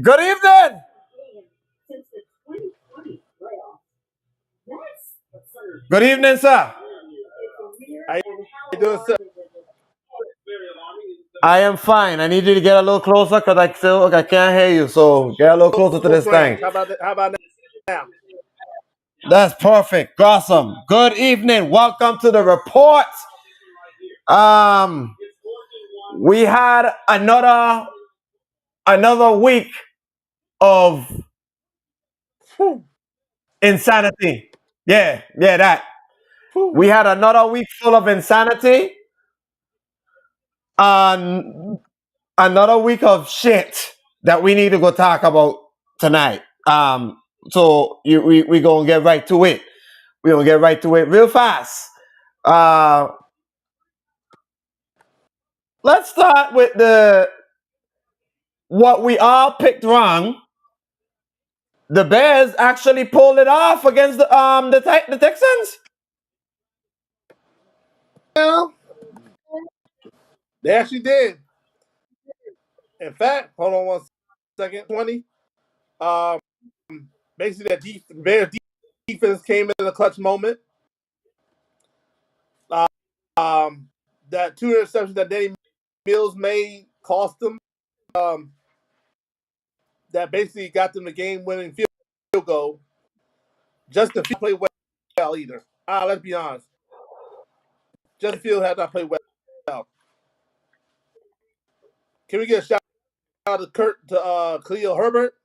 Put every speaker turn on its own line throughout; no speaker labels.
Good evening. Good evening, sir.
How you doing, sir?
I am fine. I need you to get a little closer because I can't hear you. So get a little closer to
Close
this thing.
range. How about that? How about now?
That's perfect. Awesome. Good evening. Welcome to the report. Um, we had another week of
Whew,
insanity. Yeah, that.
whew.
We had another week full of insanity. Um, Another week of shit that we need to go talk about tonight. We gonna get right to it. We gonna get right to it real fast. Uh, let's start with the what we all picked wrong. The Bears actually pulled it off against the Texans.
Well, they actually did. In fact, hold on 1 second. 20. Um, Basically, Bears defense came in a clutch moment. Uh, Um, that two interceptions that Danny Mills made cost them. Um, that basically got them the game-winning field goal. Justin Field played well either. Let's be honest. Justin Field has not played well. Can we get a shout out to Khalil Herbert?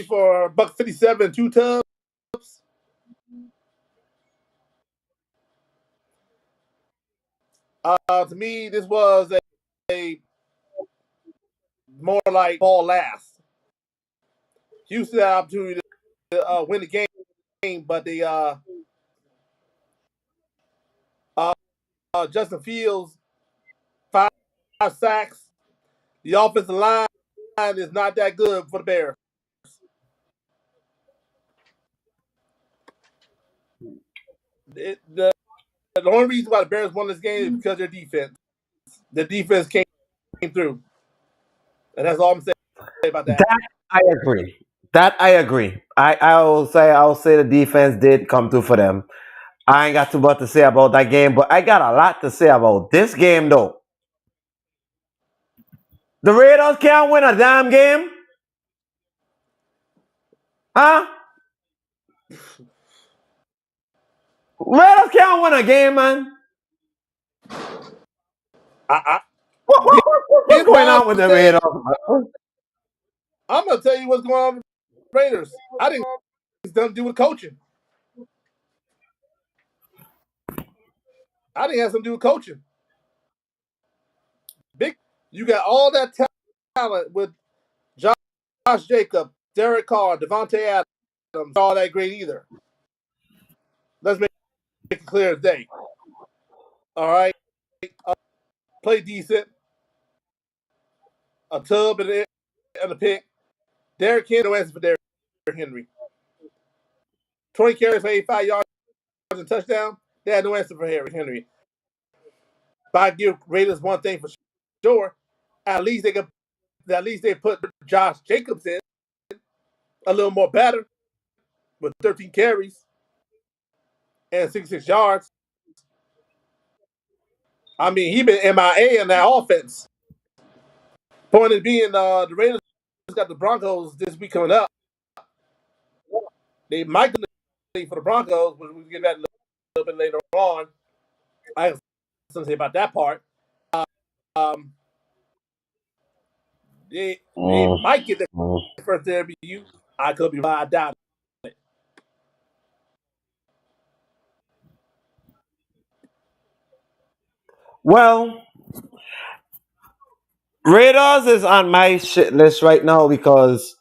For buck 57, 2 tubs. To me, this was a more like ball last. Houston had an opportunity to win the game, but they Justin Fields 5 sacks. The offensive line is not that good for the Bears. The only reason why the Bears won this game is because of their defense. The defense came through, and that's all I'm saying about that.
That I agree. That I agree. I will say the defense did come through for them. I ain't got too much to say about that game, but I got a lot to say about this game though. The Raiders can't win a damn game, huh? Raiders can't win a game, man.
I,
What's
Here's
going
my
on with the Raiders?
understanding. I'm gonna tell you what's going on with the Raiders. I think it's nothing to do with coaching. I think it has something to do with coaching. You got all that talent with Josh Jacobs, Derek Carr, Devontae Adams, all that great either. Let's make it clear as day. All right, play decent. A tub and a pick. Derrick Henry, no answer for Derrick Henry. 20 carries for 85 yards and touchdown. They had no answer for Henry. But I give Raiders one thing for sure. At least they put Josh Jacobs in a little more better with 13 carries and 66 yards. I mean, he been MIA in that offense. Point is being, the Raiders got the Broncos this week coming up. They might do for the Broncos, but we'll get that a little bit later on. I have something to say about that part. Um, they might get the first WU. I could be right. I doubt it.
Well, Raiders is on my shit list right now because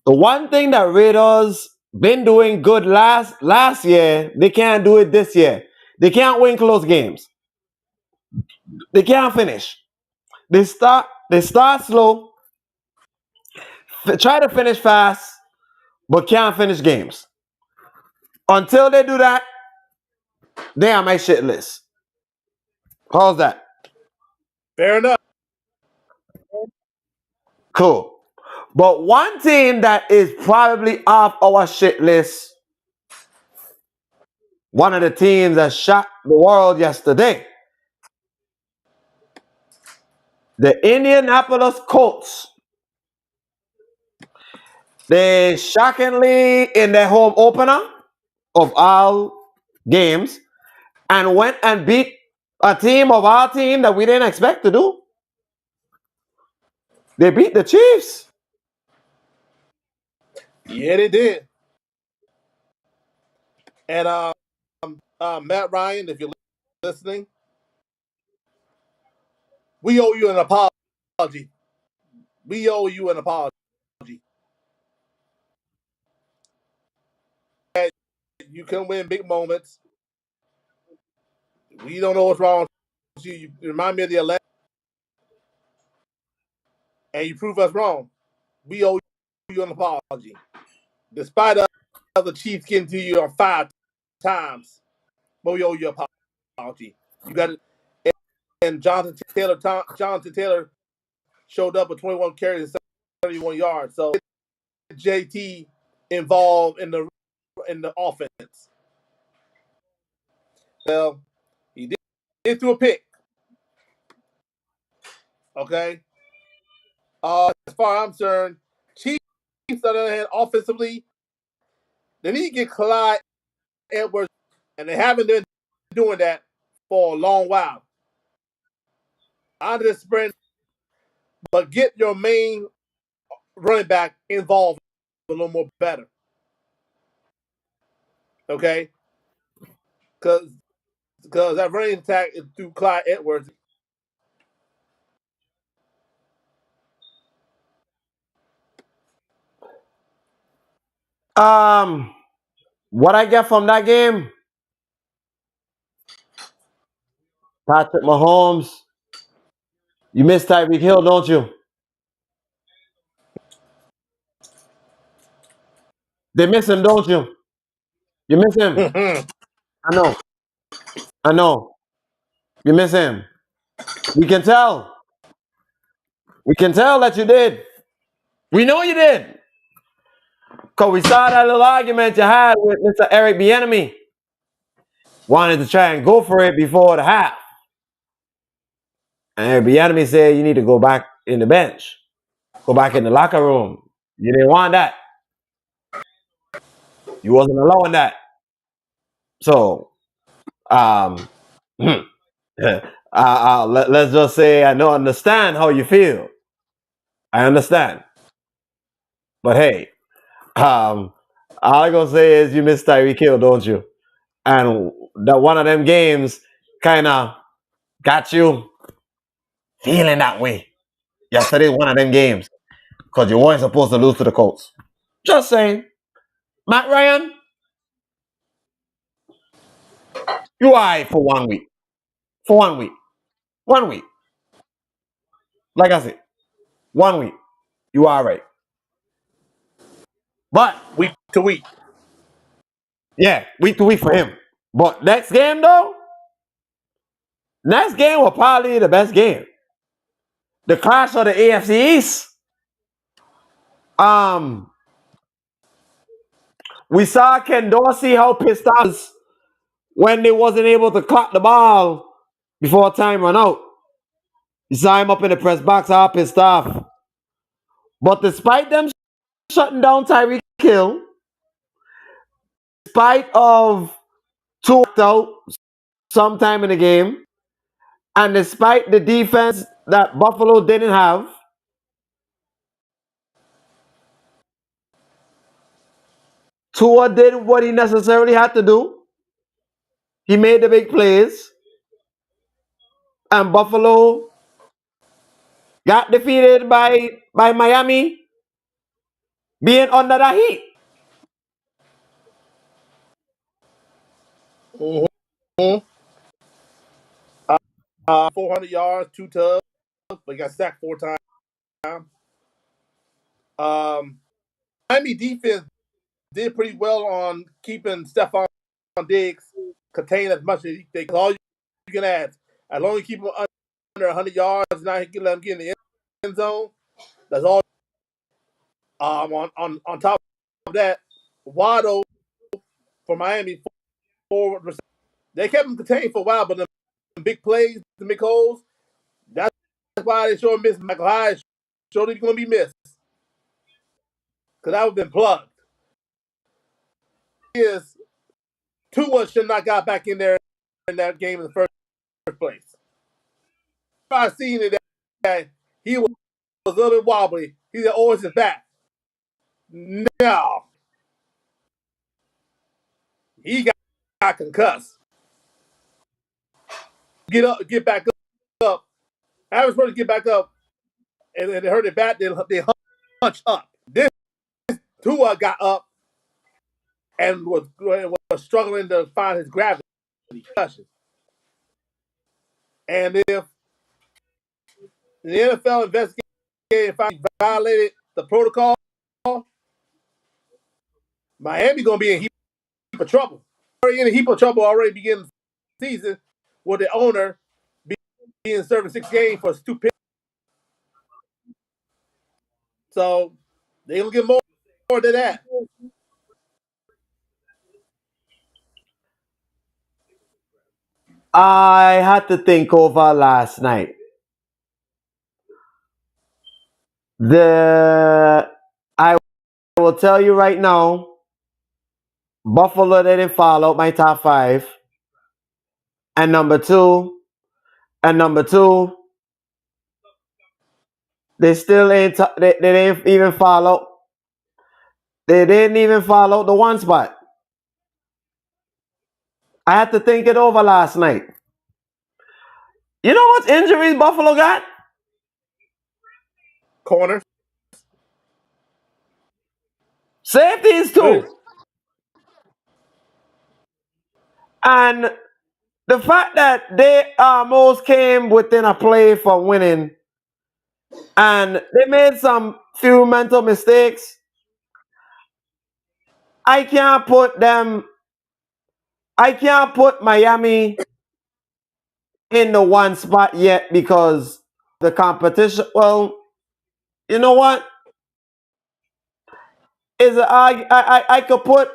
the one thing that Raiders been doing good last year, they can't do it this year. They can't win close games. They can't finish. They start slow, try to finish fast, but can't finish games. Until they do that, they on my shit list. How's that?
Fair enough.
Cool. But one team that is probably off our shit list, one of the teams that shocked the world yesterday, the Indianapolis Colts. They shockingly, in their home opener of all games, and went and beat a team of our team that we didn't expect to do. They beat the Chiefs.
Yeah, they did. And Matt Ryan, if you're listening, we owe you an apology. We owe you an apology. You can win big moments. We don't know what's wrong with you. You remind me of the Atlanta, and you prove us wrong. We owe you an apology. Despite the Chiefs getting to you on 5 times, but we owe you an apology. You got it. And Jonathan Taylor showed up with 21 carries and 71 yards. So JT involved in the offense. Well, he did through a pick. Okay. As far as I'm concerned, Chiefs on the other hand, offensively, they need to get Clyde Edwards, and they haven't been doing that for a long while. Out of the sprint, but get your main running back involved a little more better. Okay? Because that running attack is through Clyde Edwards.
What I get from that game, Patrick Mahomes, you miss Tyreek Hill, don't you? They miss him, don't you? You miss him. I know. I know. You miss him. We can tell. We can tell that you did. We know you did. Because we saw that little argument you had with Mr. Eric Bieniemy. Wanted to try and go for it before the half. And Eric Bieniemy said you need to go back in the bench. Go back in the locker room. You didn't want that. You wasn't allowing that. So, let's just say I don't understand how you feel. I understand. But hey, all I gonna say is you miss Tyreek Hill, don't you? And that one of them games kind of got you. feeling that way yesterday, one of them games, because you weren't supposed to lose to the Colts. Just saying. Matt Ryan, you are for 1 week. For 1 week. 1 week. Like I said, 1 week. You are right. But,
week to week.
yeah, week to week for him. But next game, though, next game will probably be the best game. The clash of the AFC East. We saw Ken Dorsey how pissed off he was when they wasn't able to clock the ball before time ran out. You saw him up in the press box, all pissed off. But despite them shutting down Tyreek Hill, despite of two out sometime in the game, and despite the defense that Buffalo didn't have, Tua did what he necessarily had to do. He made the big plays, and Buffalo got defeated by Miami being under the heat.
Mm-hmm. 400 yards, 2 tubs, but he got sacked 4 times. Miami defense did pretty well on keeping Stephon Diggs contained as much as they could. All you can ask, as long as you keep him under 100 yards, now he can let him get in the end zone. That's all. On top of that, Waddle for Miami forward, they kept him contained for a while, but the big plays, the big holes, that's why they sure missed Michael Hyde. Sure he's going to be missed because that would have been plugged. Is Tua should not got back in there in that game in the first place. I seen it that he was a little bit wobbly. He said, "Oh, it's his back." No, he got concussed. Get up, get back up. Average person get back up, and they hurt their back. They hunch up. This Tua got up and was struggling to find his gravity. And if the NFL investigated if I violated the protocol, Miami gonna be in a heap of trouble. Already in a heap of trouble already beginning the season with the owner being served 6 games for stupidity. So they gonna get more than that.
I had to think over last night. I will tell you right now, Buffalo didn't fall out my top 5. And number two, they still ain't. They didn't even fall out. They didn't even fall out the one spot. I had to think it over last night. You know what injuries Buffalo got?
Corners.
Safeties
Good.
too. And the fact that they almost came within a play for winning, and they made some few mental mistakes. I can't put them. I can't put Miami in the one spot yet because the competition. Well, you know what? I could put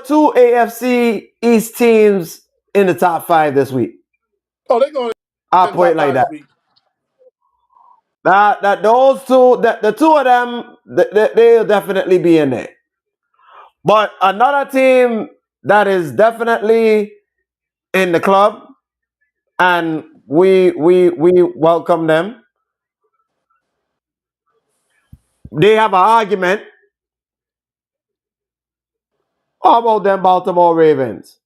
2 AFC East teams in the top 5 this week.
Oh, they're going
I'll
in the
put it
top
like
5
that.
this week.
That those two, the two of them, they'll definitely be in there. But another team that is definitely in the club, and we welcome them. They have an argument. How about them Baltimore Ravens?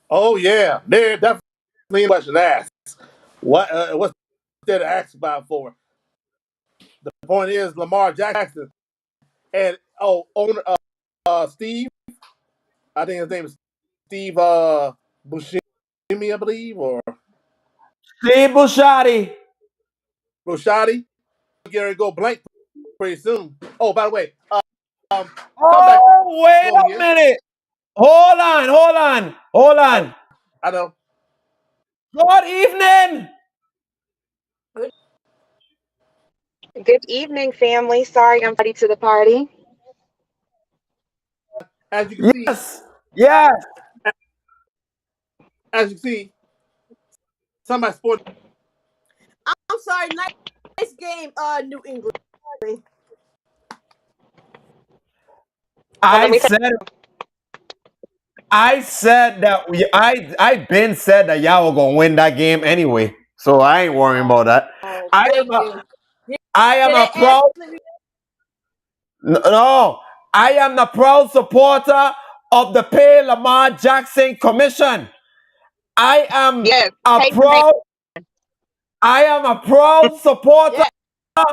Oh yeah, they're definitely in question ass. What's there to ask about for? The point is Lamar Jackson and owner Steve. I think his name is Steve Buscemi, I believe, or
Steve Buscemi.
Roshadi. Gary go blank pretty soon. Oh, by the way, come back
Oh, wait
on
a
here.
minute. Hold on, hold on, hold
I,
on.
I know.
Good evening.
Good evening, family. Sorry I'm ready to the party.
As you can see,
Yes, yes.
as you can see, somebody sporting.
I'm sorry, nice game, New England.
Well, let
I
me tell
said I said that I been said that y'all were gonna win that game anyway. So I ain't worrying about that.
Oh,
I am
thank
a
you. Did,
I am
did
a
they
proud
actually?
no, I am the proud supporter of the Pay Lamar Jackson Commission. I am
yes,
a
Peyton Man.
proud I am a proud supporter.
Yeah.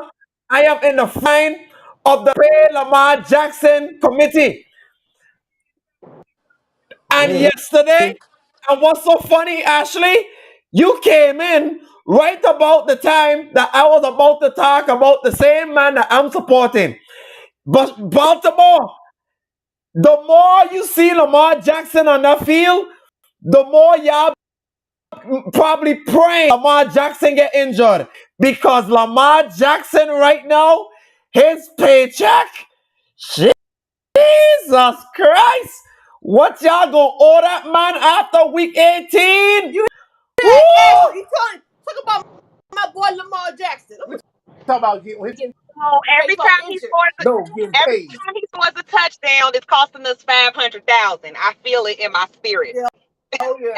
I am in the fine of the Pay Lamar Jackson Committee. And
Mm-hmm.
yesterday, and what's so funny, Ashley, you came in right about the time that I was about to talk about the same man that I'm supporting. But Baltimore, the more you see Lamar Jackson on that field, the more y'all probably praying Lamar Jackson get injured. Because Lamar Jackson right now, his paycheck, Jesus Christ. What y'all gonna owe that man after week 18?
You
Woo!
had Ashley. You talk about my boy Lamar Jackson. I'm
Talk about getting
getting
Oh,
paid for injured.
every
paid.
time he scores a touchdown, it's costing us 500,000. I feel it in my spirit.
Yeah. Oh yeah.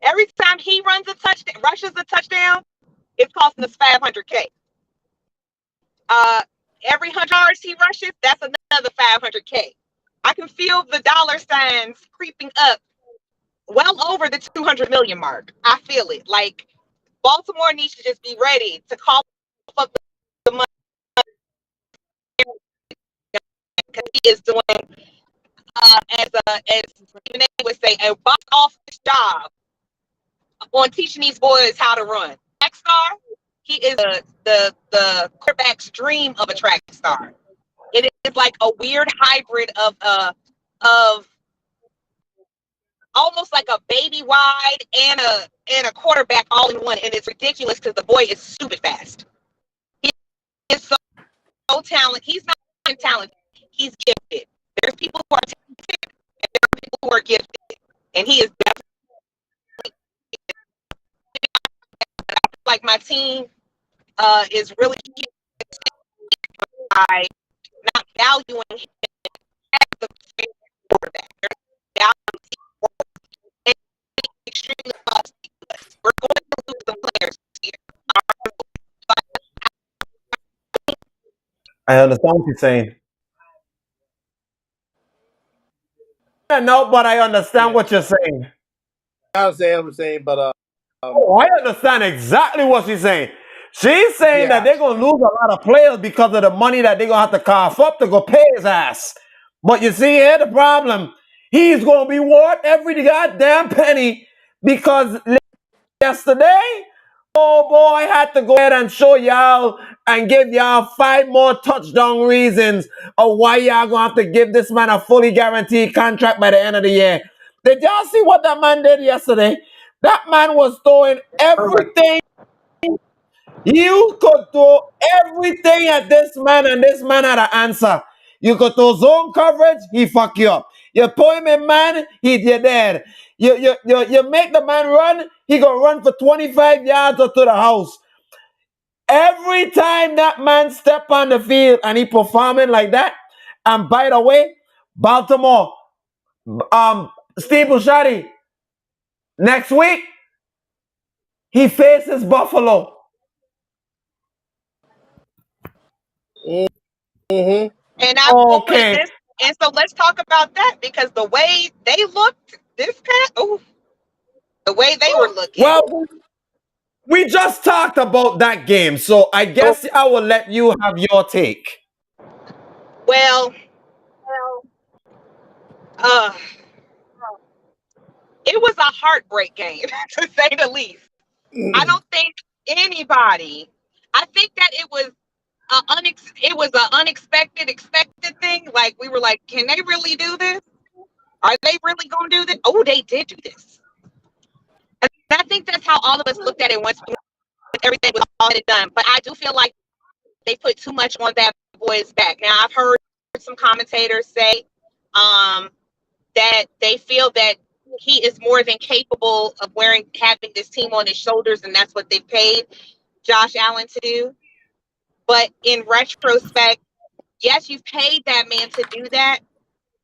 Every time he runs a touchdown, rushes a touchdown, it's costing us 500K. Uh, every 100 yards he rushes, that's another 500K. I can feel the dollar signs creeping up, well over the 200 million mark. I feel it. Like Baltimore needs to just be ready to cough up the money because he is doing, as even they would say, a box office job on teaching these boys how to run. Track star, he is the quarterback's dream of a track star. It is like a weird hybrid of almost like a baby wide and a quarterback all in one, and it's ridiculous because the boy is stupid fast. He is so talented. He's not talented. He's gifted. There's people who are talented and there are people who are gifted, and he is definitely like my team is really by not valuing him as the quarterback. There's value extremely costly. We're going to lose some players here.
I understand what you're saying. I know, but I understand
Yeah,
what you're saying.
I understand what I'm saying, but
Oh, I understand exactly what she's saying. She's saying that
yeah.
they're gonna lose a lot of players because of the money that they're gonna have to cough up to go pay his ass. But you see here the problem. He's gonna be worth every goddamn penny because yesterday, oh boy, had to go ahead and show y'all and give y'all 5 more touchdown reasons of why y'all gonna have to give this man a fully guaranteed contract by the end of the year. Did y'all see what that man did yesterday? That man was throwing everything. You could throw everything at this man, and this man had an answer. You could throw zone coverage, he fuck you up. You throw him in man, you're dead. You make the man run, he gonna run for 25 yards or to the house. Every time that man step on the field and he performing like that, and by the way, Baltimore, Steve Buscemi, next week, he faces Buffalo.
Mm-hmm.
And I will put it
Okay.
this, and so let's talk about that because the way they looked this past, the way they were looking,
Well, We just talked about that game, so I guess I will let you have your take.
Well, uh, it was a heartbreak game to say the least. I don't think anybody. I think that it was an unexpected, expected thing. Like we were like, can they really do this? Are they really gonna do this? Oh, they did do this. And I think that's how all of us looked at it once everything was all said and done. But I do feel like they put too much on that boy's back. Now I've heard some commentators say that they feel that he is more than capable of having this team on his shoulders, and that's what they've paid Josh Allen to do. But in retrospect, yes, you've paid that man to do that,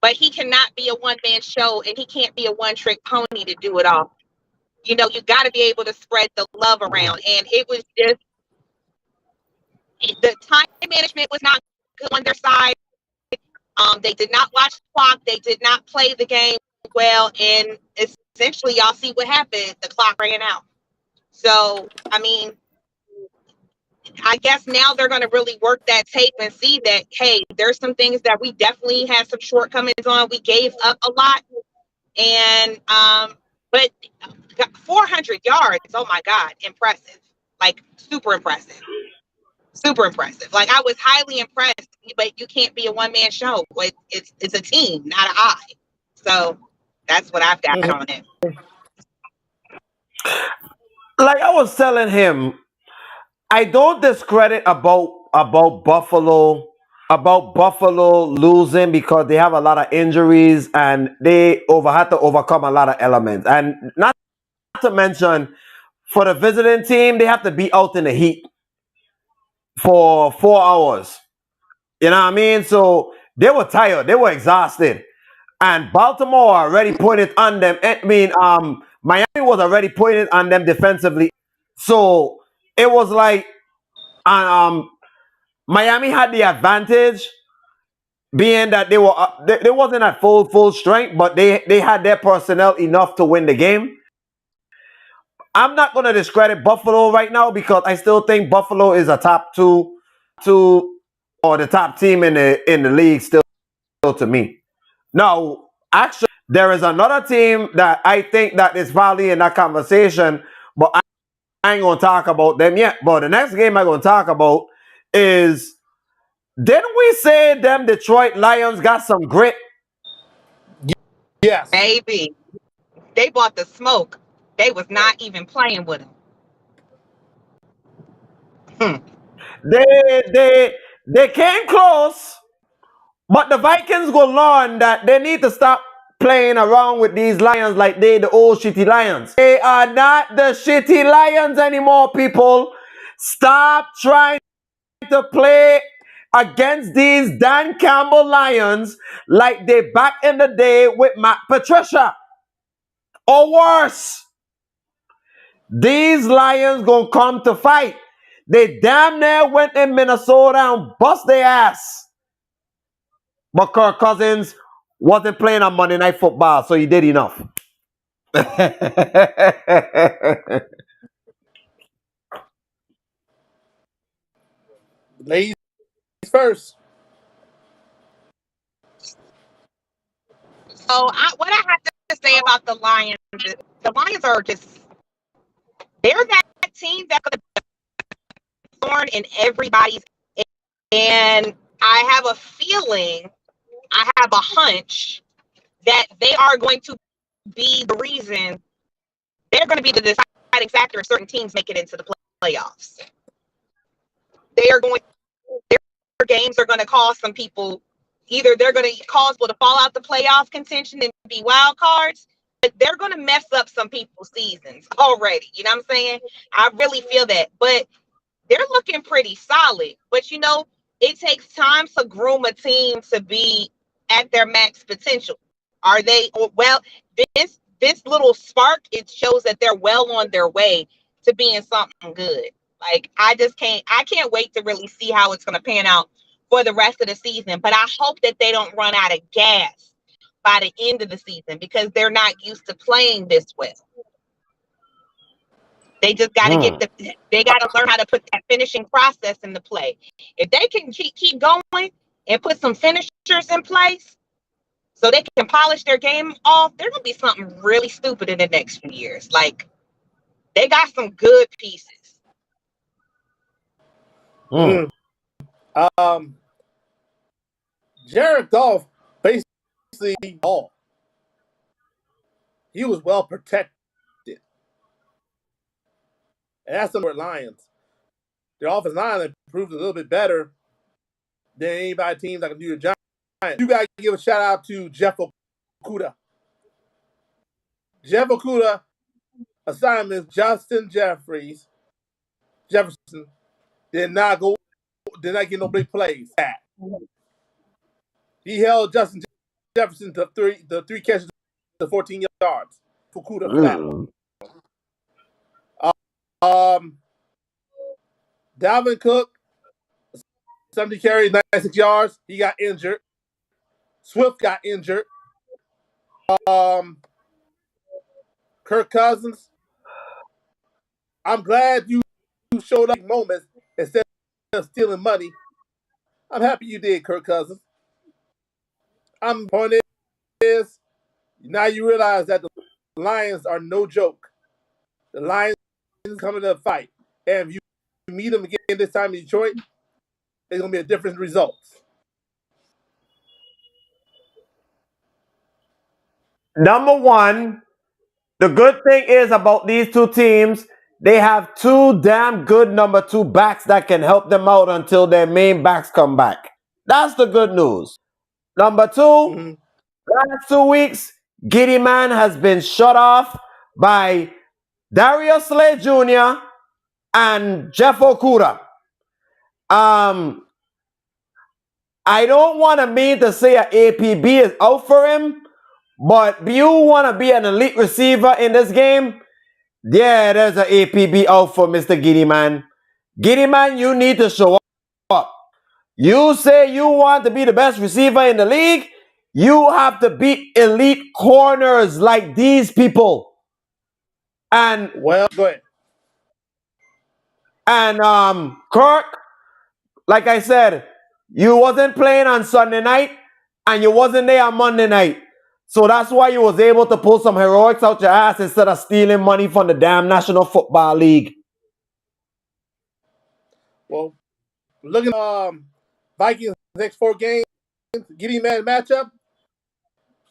but he cannot be a one-man show, and he can't be a one-trick pony to do it all. You know, you got to be able to spread the love around, and it was just the time management was not good on their side. They did not watch the clock. They did not play the game well, and essentially, y'all see what happened. The clock ran out. So, I mean, I guess now they're going to really work that tape and see that, hey, there's some things that we definitely had some shortcomings on. We gave up a lot, and but 400 yards. Oh my God, impressive! Like super impressive. Super impressive. Like I was highly impressed, but you can't be a one man show. It's a team, not an I. So that's what I've got on it.
Like I was telling him, I don't discredit about Buffalo losing because they have a lot of injuries and they had to overcome a lot of elements. And not to mention, for the visiting team, they have to be out in the heat for 4 hours. You know what I mean? So they were tired, they were exhausted. And Baltimore already put it on them. I mean, Miami was already putting it on them defensively. So it was like Miami had the advantage, being that they wasn't at full strength, but they had their personnel enough to win the game. I'm not going to discredit Buffalo right now because I still think Buffalo is a top two, or the top team in the league still to me. Now, actually, there is another team that I think that is probably in that conversation, but I ain't gonna talk about them yet. But the next game I'm gonna talk about is, didn't we say them Detroit Lions got some grit?
Yes.
Baby, they bought the smoke. They was not even playing with him.
They came close, but the Vikings go learn that they need to stop playing around with these Lions like the old shitty Lions. They are not the shitty Lions anymore, people. Stop trying to play against these Dan Campbell Lions like they back in the day with Matt Patricia. Or worse. These Lions gonna come to fight. They damn near went in Minnesota and bust their ass. But Kirk Cousins wasn't playing on Monday Night Football, so he did enough.
Ladies first.
So what I have to say about the Lions is the Lions are they're that team that could have thorn in everybody's, and I have a feeling, I have a hunch that they are going to be the reason, they're going to be the deciding factor of certain teams make it into the playoffs. They are going, their games are going to cause some people, either they're going to cause people to fall out the playoff contention and be wild cards, but they're going to mess up some people's seasons already. You know what I'm saying? I really feel that. But they're looking pretty solid. But, you know, it takes time to groom a team to be at their max potential. Are they? Well, this little spark, it shows that they're well on their way to being something good. Like, I can't wait to really see how it's going to pan out for the rest of the season. But I hope that they don't run out of gas by the end of the season because they're not used to playing this well. They just got to they got to learn how to put that finishing process into play. If they can keep going and put some finishers in place so they can polish their game off, there's going to be something really stupid in the next few years. Like, they got some good pieces.
Jared Goff basically all. He was well protected. And that's the Lions. Their offensive line improved a little bit better than anybody team that can do the Giants. You got to give a shout out to Jeff Okudah. Jeff Okudah assignments Justin Jefferson did not get no big plays. He held Justin Jefferson to the three catches to 14 yards. Okudah for that one. Dalvin Cook, 70 carries, 96 yards. He got injured. Swift got injured. Kirk Cousins, I'm glad you showed up moments instead of stealing money. I'm happy you did, Kirk Cousins. Point is, now you realize that the Lions are no joke. The Lions coming to fight. And if you meet them again this time in Detroit, it's going to be a different result.
Number one, the good thing is about these two teams, they have two damn good number two backs that can help them out until their main backs come back. That's the good news. Number two, last 2 weeks, Giddy Man has been shut off by Darius Slay Jr. and Jeff Okudah. I don't want to mean to say an APB is out for him, but do you want to be an elite receiver in this game? Yeah, there's an APB out for Mr. Giddy Man. Giddy Man, you need to show up. You say you want to be the best receiver in the league, you have to beat elite corners like these people. And
well, go ahead.
And Kirk, like I said, you wasn't playing on Sunday night and you wasn't there on Monday night. So that's why you was able to pull some heroics out your ass instead of stealing money from the damn National Football League.
Well, looking at Vikings next 4 games, Giddy Man matchup.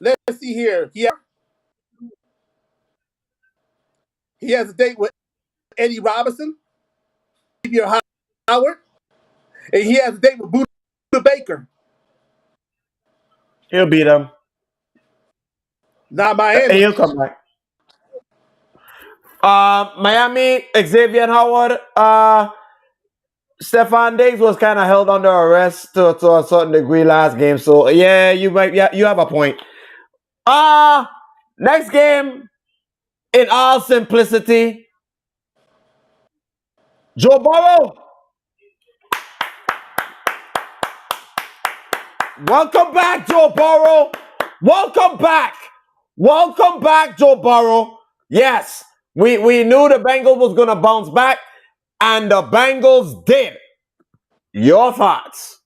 Let's see here. He has a date with Eddie Robinson, Xavier Howard, and he has a date with Buda Baker.
He'll beat him.
Not Miami.
He'll come back. Miami, Xavier Howard, Stephon Diggs was kind of held under arrest to a certain degree last game. So yeah, you have a point. Next game, in all simplicity, Joe Burrow. Welcome back, Joe Burrow. Welcome back. Welcome back, Joe Burrow. Yes, we knew the Bengals was going to bounce back, and the Bengals did. Your thoughts?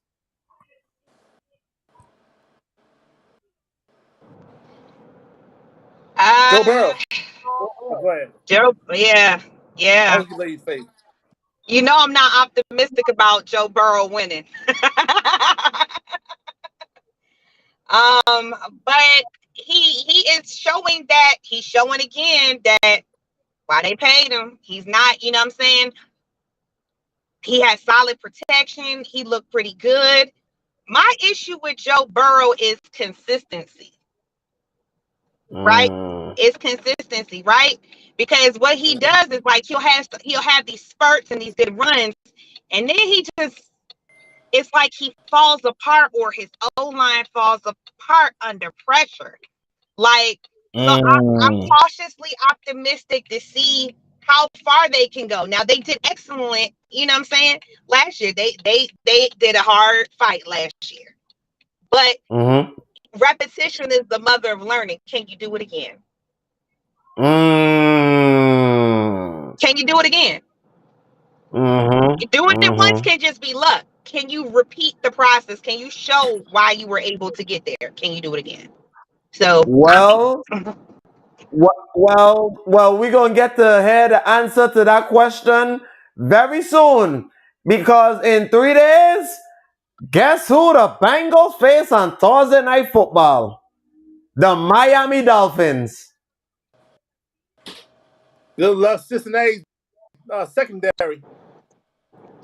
Joe Burrow. Go ahead.
Joe, yeah.
I was your lady's face.
You know I'm not optimistic about Joe Burrow winning. But he is showing that he's showing again that why they paid him, he's not, you know what I'm saying? He has solid protection. He looked pretty good. My issue with Joe Burrow is consistency. Right? It's consistency, right? Because what he does is like he'll have these spurts and these good runs, and then it's like he falls apart or his O-line falls apart under pressure. Like, so I'm cautiously optimistic to see how far they can go. Now they did excellent, you know what I'm saying? Last year they did a hard fight last year, but repetition is the mother of learning. Can you do it again? Can Can you do it again? Doing it once can just be luck. Can you repeat the process? Can you show why you were able to get there? Can you do it again? So
Well, we're gonna get to hear the answer to that question very soon because in 3 days, guess who the Bengals face on Thursday Night Football? The Miami Dolphins.
Good luck, Cincinnati secondary.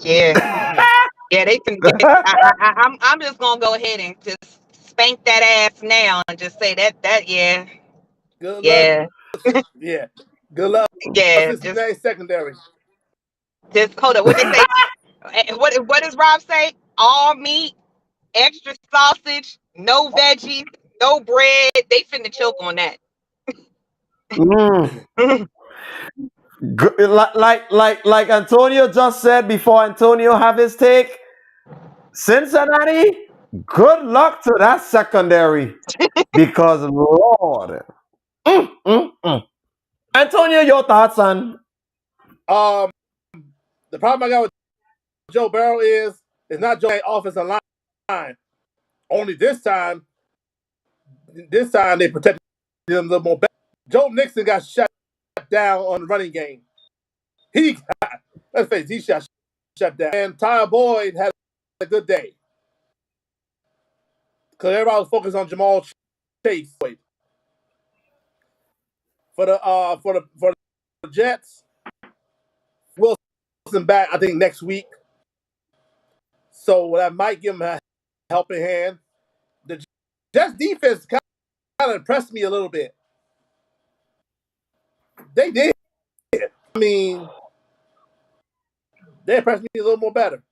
yeah, yeah, they can get. I'm just gonna go ahead and just spank that ass now and just say that yeah,
Good luck.
yeah,
Yeah. Good luck,
yeah.
Cincinnati secondary.
Just hold up. What they say? What does Rob say? All meat, extra sausage, no veggies, no bread. They finna choke on that.
Like Antonio just said before Antonio have his take, Cincinnati, good luck to that secondary because Lord. Antonio, your thoughts on?
The problem I got with Joe Burrow is it's not Joe offensive line. Only this time they protected him a little more better. Joe Nixon got shut down on the running game. Let's face it, he shut down. And Tyler Boyd had a good day. Because everybody was focused on Jamal Chase. For the Jets, Wilson back, I think, next week. So that might give him a helping hand. The Jets defense kind of impressed me a little bit. They did. I mean, they impressed me a little more better.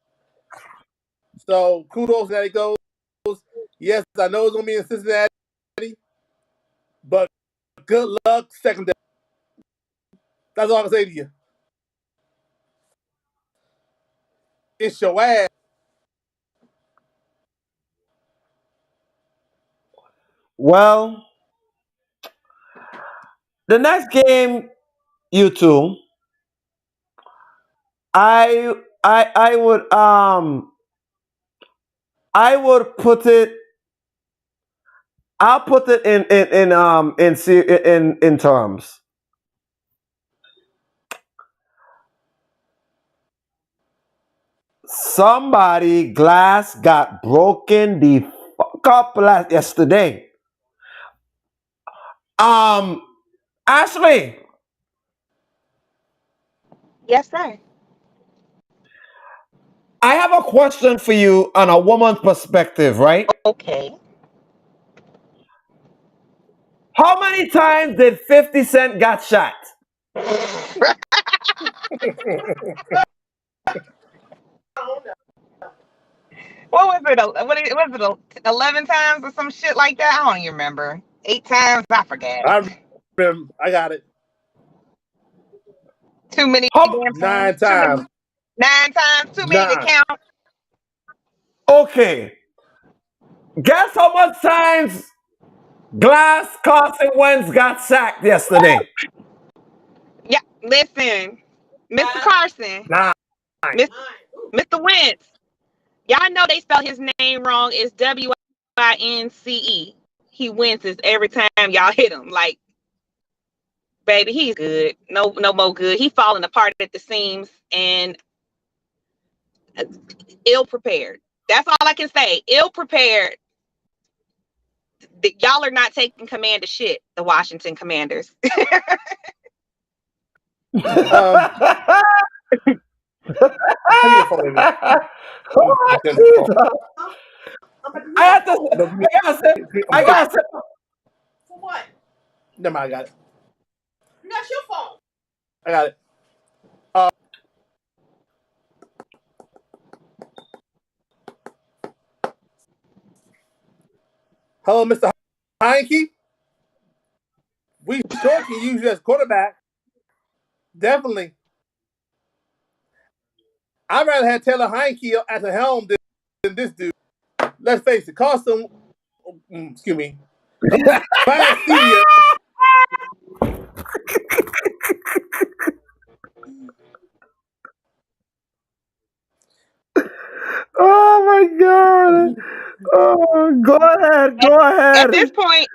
So kudos that he goes. Yes, I know it's gonna be in Cincinnati, but good luck secondary. That's all I can say to you. It's your ass.
Well, the next game, you two, I would put it. I'll put it in terms. Somebody glass got broken the fuck up yesterday. Ashley,
Yes, sir.
I have a question for you on a woman's perspective, right?
Okay.
How many times did 50 Cent got shot?
What was it? Was it 11 times or some shit like that? I don't even remember. 8 times? I forget.
I remember. I got it.
Too many
How,
damn times.
9 times.
9 times. Too many to
9.
count.
okay. Guess how much times Glass Carson Wentz got sacked yesterday?
Yeah, listen, Mr. Carson,
9.
Mr. Wentz. Y'all know they spell his name wrong. It's Wince. He winces every time y'all hit him. Like, baby, he's good. No more good. He falling apart at the seams and ill prepared. That's all I can say. Ill prepared. Y'all are not taking command of shit, the Washington Commanders.
Give me your phone, baby.
Oh, Jesus. I gotta say,
For what?
Never mind, I got it.
That's your phone.
I got it. Hello, Mr. Heineke. We sure can use you as quarterback. Definitely. I'd rather have Taylor Heineke at the helm than this dude. Let's face it, Carson, excuse me, Senior
my God. Oh, go ahead.
At,
Go
at
ahead.
this point,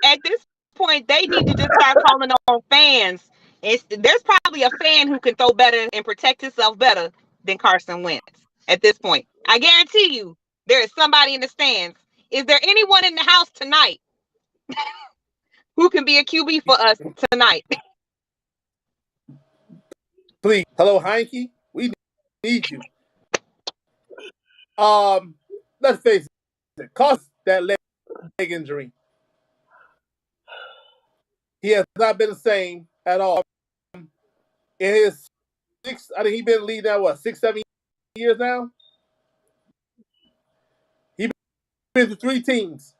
they need to just start calling on fans. There's probably a fan who can throw better and protect himself better than Carson Wentz. At this point, I guarantee you, there is somebody in the stands. Is there anyone in the house tonight who can be a QB for us tonight?
Please, hello Heineke, we need you. Let's face it, cost that leg injury. He has not been the same at all. In his I think he's been in the league now, what, 6-7 years now? He's been to 3 teams.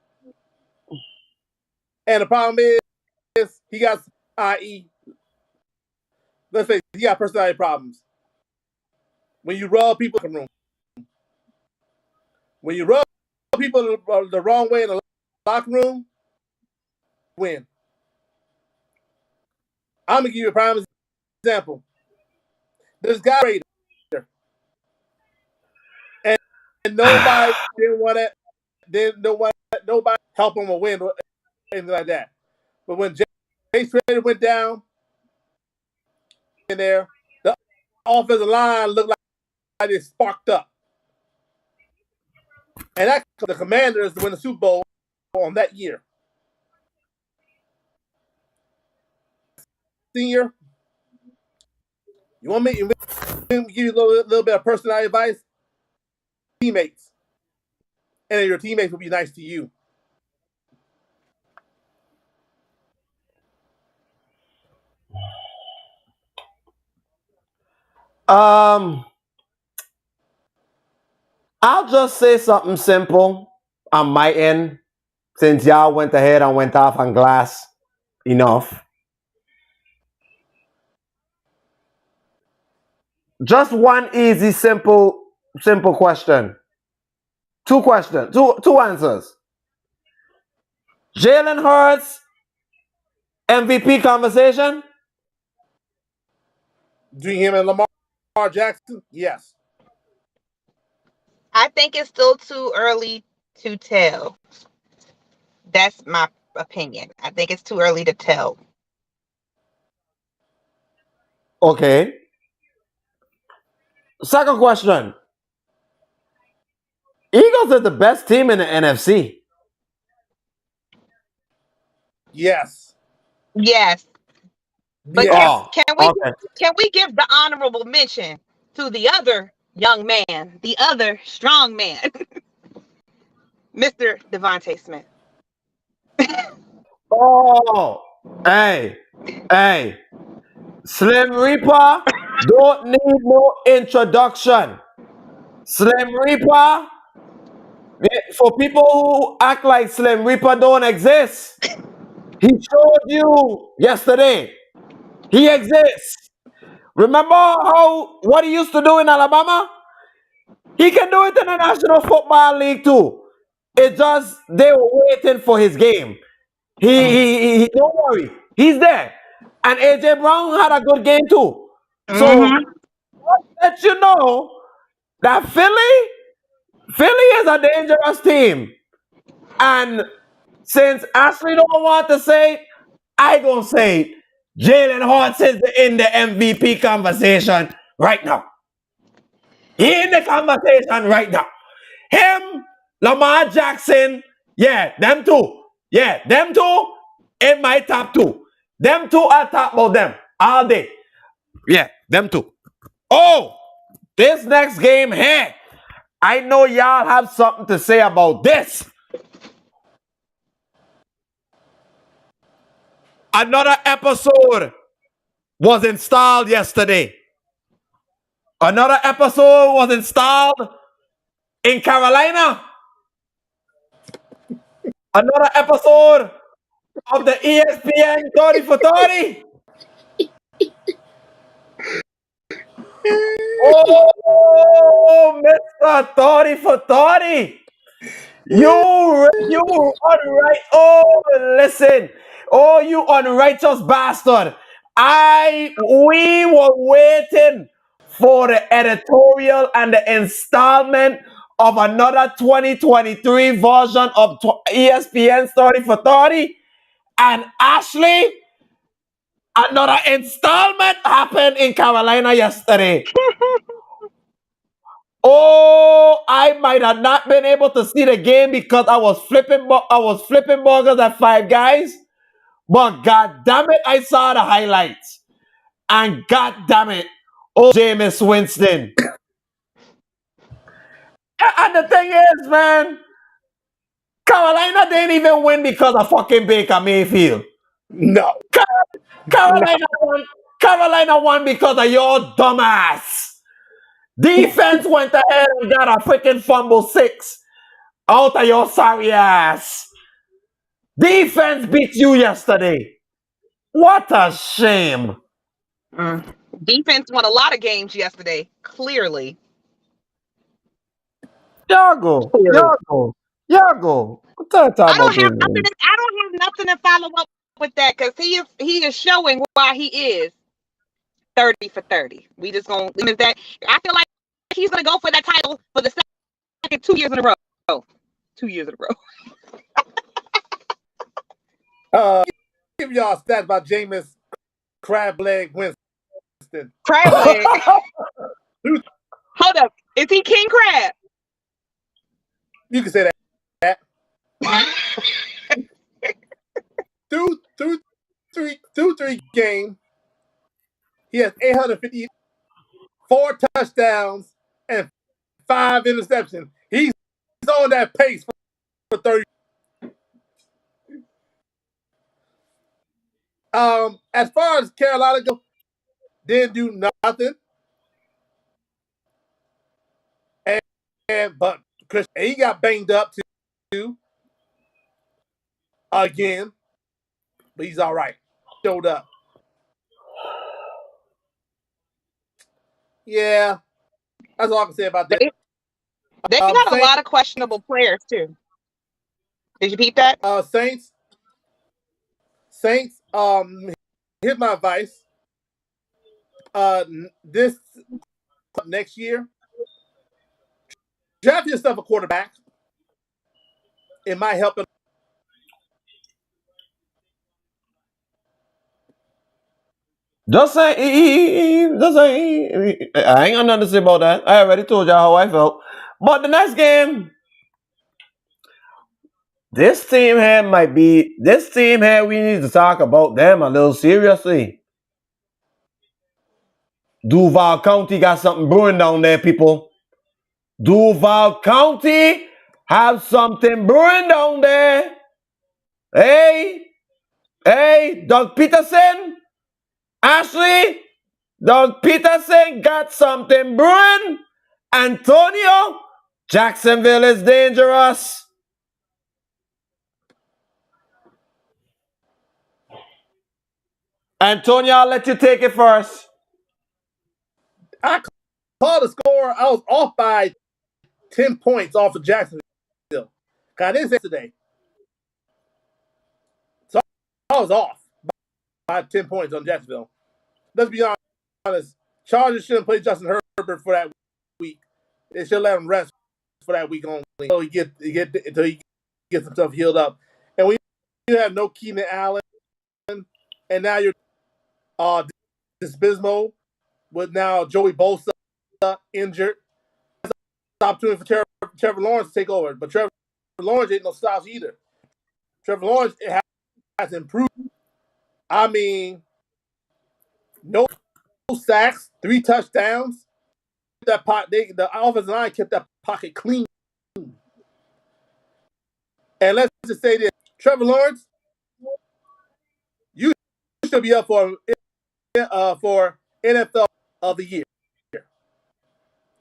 And the problem is he got, i.e., let's say he got personality problems. When you rub people in the room, when you rub people the wrong way in the locker room, win. I'm gonna give you a prime example. This guy Raider, and nobody didn't want to, nobody help him or win or anything like that. But when Jace Raider went down in there, the offensive line looked like it sparked up. And that the Commanders to win the Super Bowl on that year. Senior, you want me to give you a little bit of personality advice? Teammates. And your teammates will be nice to you.
I'll just say something simple on my end, since y'all went ahead and went off on glass enough. Just one easy, simple question. Two questions, two answers. Jalen Hurts, MVP conversation?
Between him and Lamar Jackson, yes.
I think it's still too early to tell. That's my opinion. I think it's too early to tell.
Okay. Second question. Eagles are the best team in the NFC.
Yes.
Yes, but
Yes.
Oh, okay.
can we give the honorable mention to the other young man, the other strong man, Mr. Devontae Smith?
Oh, hey, Slim Reaper don't need no introduction. Slim Reaper, for people who act like Slim Reaper don't exist, he showed you yesterday. He exists. Remember what he used to do in Alabama? He can do it in the National Football League too. It just they were waiting for his game. He don't worry, he's there. And AJ Brown had a good game too. So let you know that Philly is a dangerous team. And since Ashley don't want to say it, I gonna say it. Jalen Hurts is in the MVP conversation right now. He in the conversation right now. Him, Lamar Jackson, yeah, them two. Yeah, them two in my top 2. Them two, I talk about them all day. Yeah, them two. Oh, this next game here, I know y'all have something to say about this. Another episode was installed yesterday. Another episode was installed in Carolina. Another episode of the ESPN 30 for 30. Oh, Mr. 30 for 30. You unright. Oh, listen. Oh, you unrighteous bastard. We were waiting for the editorial and the installment of another 2023 version of ESPN's 30 for 30. And Ashley, another installment happened in Carolina yesterday. Oh, I might have not been able to see the game because I was flipping burgers at Five Guys. But god damn it, I saw the highlights. And god damn it, oh Jameis Winston. And the thing is, man, Carolina didn't even win because of fucking Baker Mayfield.
No.
Carolina won. Carolina won because of your dumbass. Defense went ahead and got a freaking fumble 6 out of your sorry ass. Defense beat you yesterday. What a shame.
Defense won a lot of games yesterday, clearly.
Yago. What are you talking
I don't
about this,
have
man?
nothing to follow up with that because he is showing why he is 30 for 30. We just gonna limit that. I feel like he's gonna go for that title for the second 2 years in a row. 2 years in a row.
Give y'all stats about Jameis Crab Leg Winston.
Crab leg. Hold up. Is he King Crab?
You can say that. through three games, he has 854 touchdowns and 5 interceptions. He's on that pace for 30. As far as Carolina goes, didn't do nothing. But Chris, he got banged up too. Again. But he's all right. Showed up. Yeah. That's all I can say about that.
They got a lot of questionable players too. Did you peep that?
Saints. Here's my advice. This next year, draft yourself a quarterback. It might help.
Just say, I ain't got nothing to say about that. I already told you how I felt. But the next game, this team here, we need to talk about them a little seriously. Duval County got something brewing down there, people. Duval County have something brewing down there. Hey, Doug Peterson, Ashley, Doug Peterson got something brewing. Antonio, Jacksonville is dangerous. Antonio, I'll let you take it first.
I called the score. I was off by 10 points off of Jacksonville. I didn't say today. So I was off by 10 points on Jacksonville. Let's be honest. Chargers shouldn't play Justin Herbert for that week. They should let him rest for that week only until he gets himself healed up. And when you have no Keenan Allen, and now you're Disbismo with now Joey Bosa injured. That's an opportunity for Trevor Lawrence to take over. But Trevor Lawrence ain't no slouch either. Trevor Lawrence has improved. I mean, no sacks, 3 touchdowns. The offensive line kept that pocket clean. And let's just say this, Trevor Lawrence, you should be up for NFL of the year.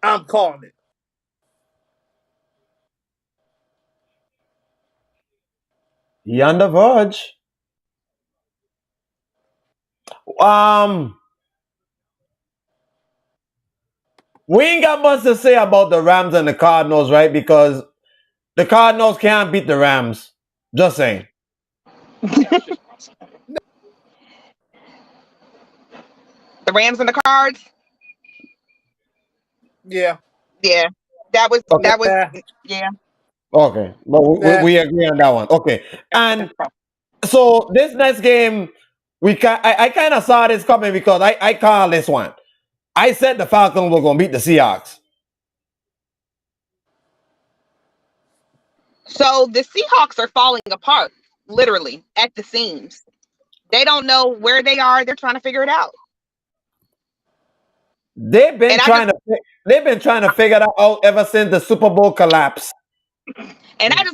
I'm calling it.
He on the verge. We ain't got much to say about the Rams and the Cardinals, right? Because the Cardinals can't beat the Rams. Just saying.
The Rams and the Cards.
Yeah.
Yeah.
Okay.
that was
Yeah,
yeah.
Okay. But
yeah.
we agree on that one. Okay. And so this next game, I kind of saw this coming because I called this one. I said the Falcons were going to beat the Seahawks.
So the Seahawks are falling apart, literally at the seams. They don't know where they are. They're trying to figure it out.
They've been
And I just
trying to they've been trying to figure that out ever since the Super Bowl collapse.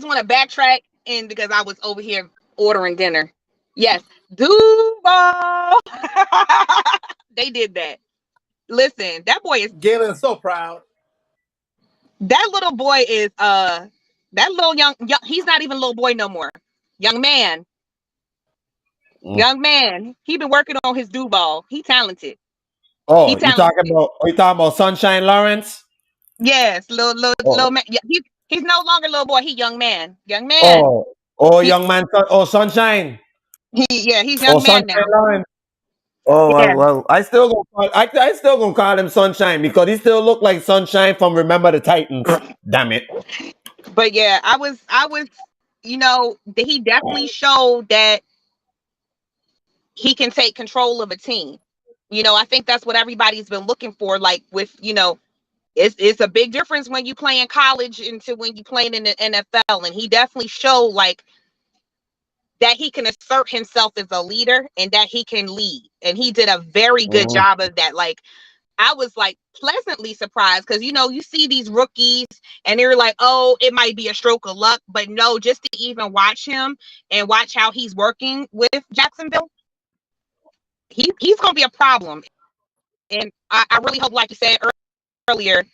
want to backtrack and because I was over here ordering dinner. Yes, Duval. They did that. Listen,
Galen is so proud.
that little boy is that little young he's not even a little boy no more. Young man.
Mm.
Young man. He been working on his Duval. He talented. He
Oh,
talented.
you talking about Sunshine Lawrence?
Yes, little
Oh,
man. Yeah, he's no longer little boy. He young man. Young man.
oh, oh,
He
young man. Oh, Sunshine.
he's
Oh,
young man
Sunshine
now.
Lawrence. Oh
Yeah.
well, I still gonna call him Sunshine because he still look like Sunshine from Remember the Titans. Damn it.
But yeah, I was he definitely showed that he can take control of a team. I think that's what everybody's been looking for. Like with, it's a big difference when you play in college into when you play in the NFL. And he definitely showed like that he can assert himself as a leader and that he can lead. And he did a very good
Mm.
job of that. Like I was like pleasantly surprised because you see these rookies and they're like, oh, it might be a stroke of luck, but no, just to even watch him and watch how he's working with Jacksonville, he's gonna be a problem. And I really hope, like you said earlier,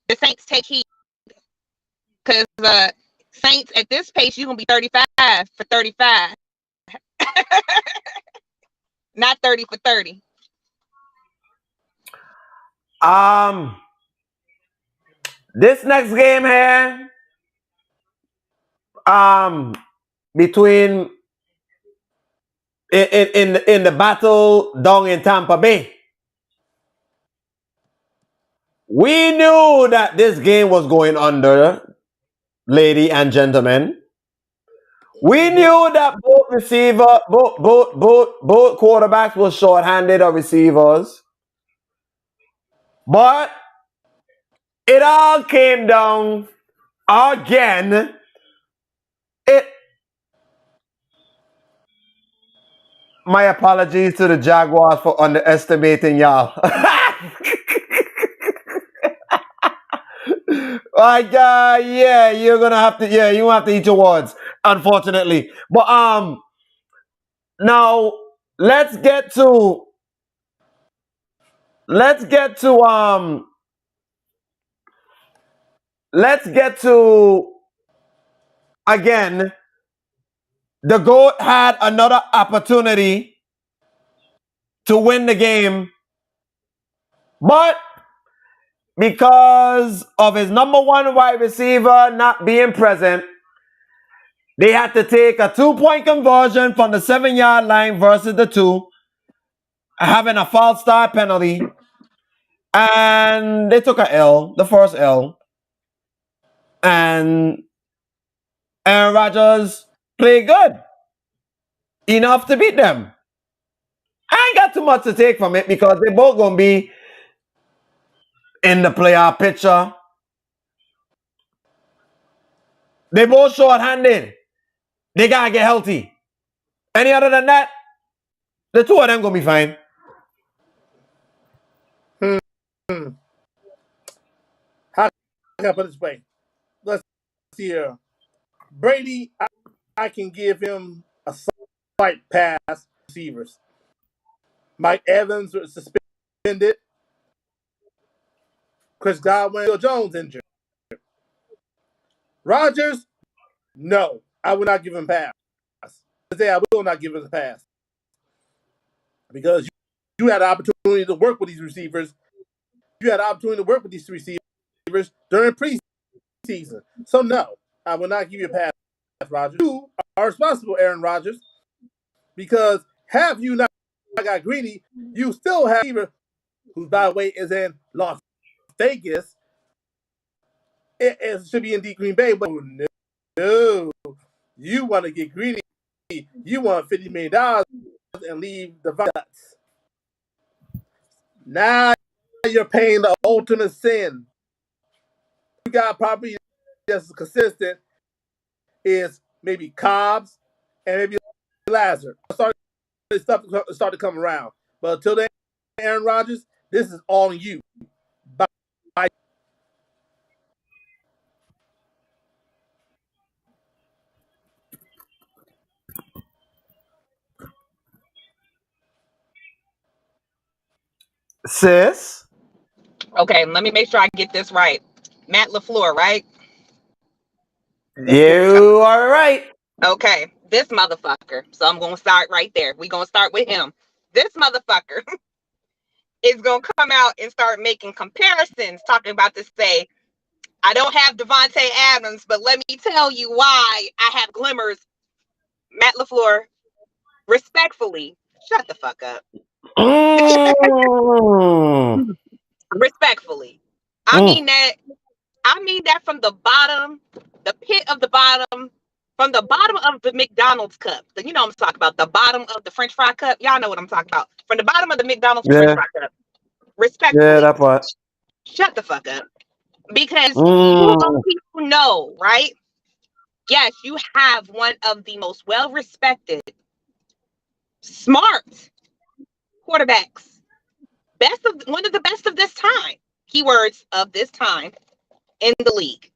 the Saints take heed because Saints at this pace, you're gonna be 35 for 35, not 30 for 30.
Um, this next game here, um, between in the battle down in Tampa Bay, we knew that this game was going under, lady and gentlemen. We
Mhm.
knew that both quarterbacks were short-handed or receivers, but it all came down again. It. My apologies to the Jaguars for underestimating y'all. Like, yeah, you're gonna have to, yeah, you have to eat your words, unfortunately. But now let's get to let's get to let's get to again. The GOAT had another opportunity to win the game, but because of his number one wide receiver not being present, they had to take a 2-point conversion from the 7-yard line versus the 2, having a false start penalty. And they took a L, the first L. And Aaron Rodgers played good, enough to beat them. I ain't got too much to take from it because they both going to be in the playoff picture. They both short-handed. They got to get healthy. Any other than that, the two of them going to be fine.
Hmm. How can I put it this way? Let's see here. Brady, I can give him a slight pass. Receivers. Mike Evans was suspended. Chris Godwin, Bill Jones injured. Rodgers, no, I will not give him a pass. Today, I will not give him a pass because you had the opportunity to work with these receivers. You had the opportunity to work with these receivers during preseason. So no, I will not give you a pass, Rodgers. You are responsible, Aaron Rodgers, because have you not got greedy, you still have a receiver who, by the way, is in Las Vegas it should be in deep Green Bay, but no, you want to get greedy. You want $50 million and leave the Nuts. Now you're paying the ultimate sin. You got property that's consistent is maybe Cobbs and maybe Lazard. Stuff start to come around. But until then, Aaron Rodgers, this is all on you. Bye.
Sis,
Okay, let me make sure I get this right. Matt LaFleur, right?
That's correct.
you are right.
Okay, this motherfucker. So I'm gonna start right there. We're gonna start with him. This motherfucker is gonna come out and start making comparisons, talking about to say, I don't have Devontae Adams, but let me tell you why I have glimmers. Matt LaFleur, respectfully, shut the fuck up.
Mm.
Respectfully. I
Mm.
mean that I mean that from the bottom, the pit of the bottom, from the bottom of the McDonald's cup. You know what I'm talking about. The bottom of the French fry cup. Y'all know what I'm talking about. From the bottom of the McDonald's French
Yeah,
fry cup.
yeah,
Respectfully,
that part.
shut the fuck up. Because you
Mm.
people know, right? Yes, you have one of the most well-respected, smart quarterbacks. One of the best of this time. Keywords of this time in the league.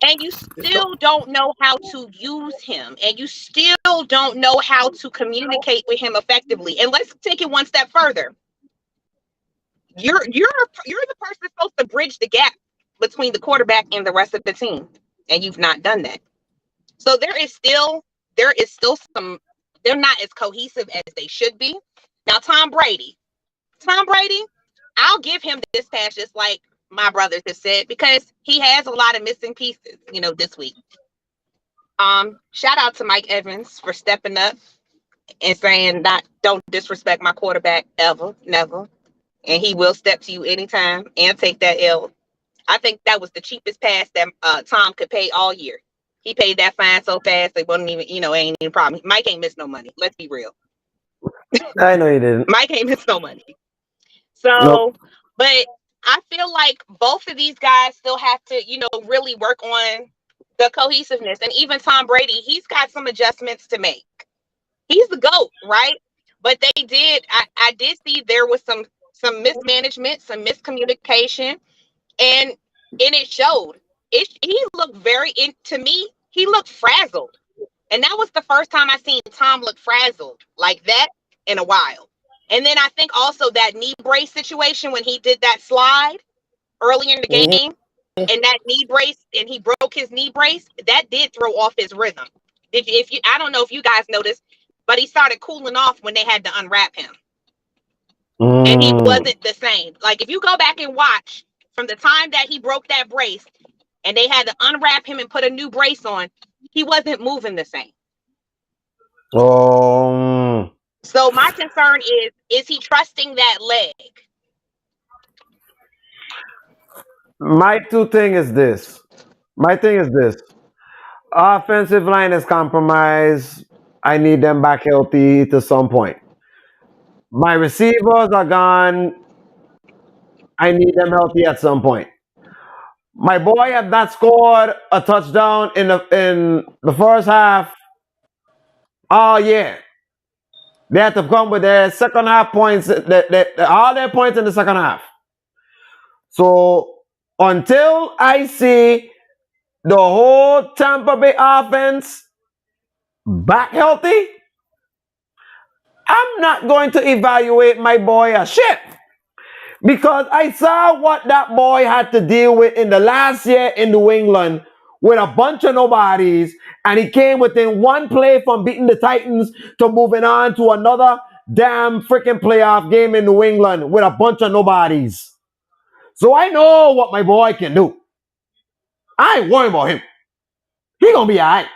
And you still don't know how to use him, and you still don't know how to communicate with him effectively. And let's take it one step further. You're the person that's supposed to bridge the gap between the quarterback and the rest of the team, and you've not done that. So there is still some, they're not as cohesive as they should be. Now Tom Brady, I'll give him this pass, just like my brothers have said, because he has a lot of missing pieces, this week. Shout out to Mike Evans for stepping up and saying, "Not, don't disrespect my quarterback ever, never." And he will step to you anytime and take that L. I think that was the cheapest pass that Tom could pay all year. He paid that fine so fast it wasn't even, ain't even a problem. Mike ain't miss no money. Let's be real.
I know you didn't.
Mike ain't miss no money.
Nope.
So, but I feel like both of these guys still have to, really work on the cohesiveness. And even Tom Brady, he's got some adjustments to make. He's the GOAT, right? But I did see there was some mismanagement, some miscommunication, and it showed. He looked to me, he looked frazzled. And that was the first time I seen Tom look frazzled like that in a while. And then I think also that knee brace situation when he did that slide early in the game and that knee brace and he broke his knee brace, that did throw off his rhythm. I don't know if you guys noticed, but he started cooling off when they had to unwrap him. And he
Mm.
wasn't the same. Like if you go back and watch from the time that he broke that brace and they had to unwrap him and put a new brace on, he wasn't moving the same.
Oh.
So my concern is he trusting that leg?
My thing is this. My thing is this. Offensive line is compromised. I need them back healthy to some point. My receivers are gone. I need them healthy at some point. My boy had not scored a touchdown in the first half. Oh yeah, they had to come with their second half points. All their points in the second half. So until I see the whole Tampa Bay offense back healthy, I'm not going to evaluate my boy a shit. Because I saw what that boy had to deal with in the last year in New England with a bunch of nobodies, and he came within one play from beating the Titans to moving on to another damn freaking playoff game in New England with a bunch of nobodies. So I know what my boy can do. I ain't worried about him. He gonna be alright.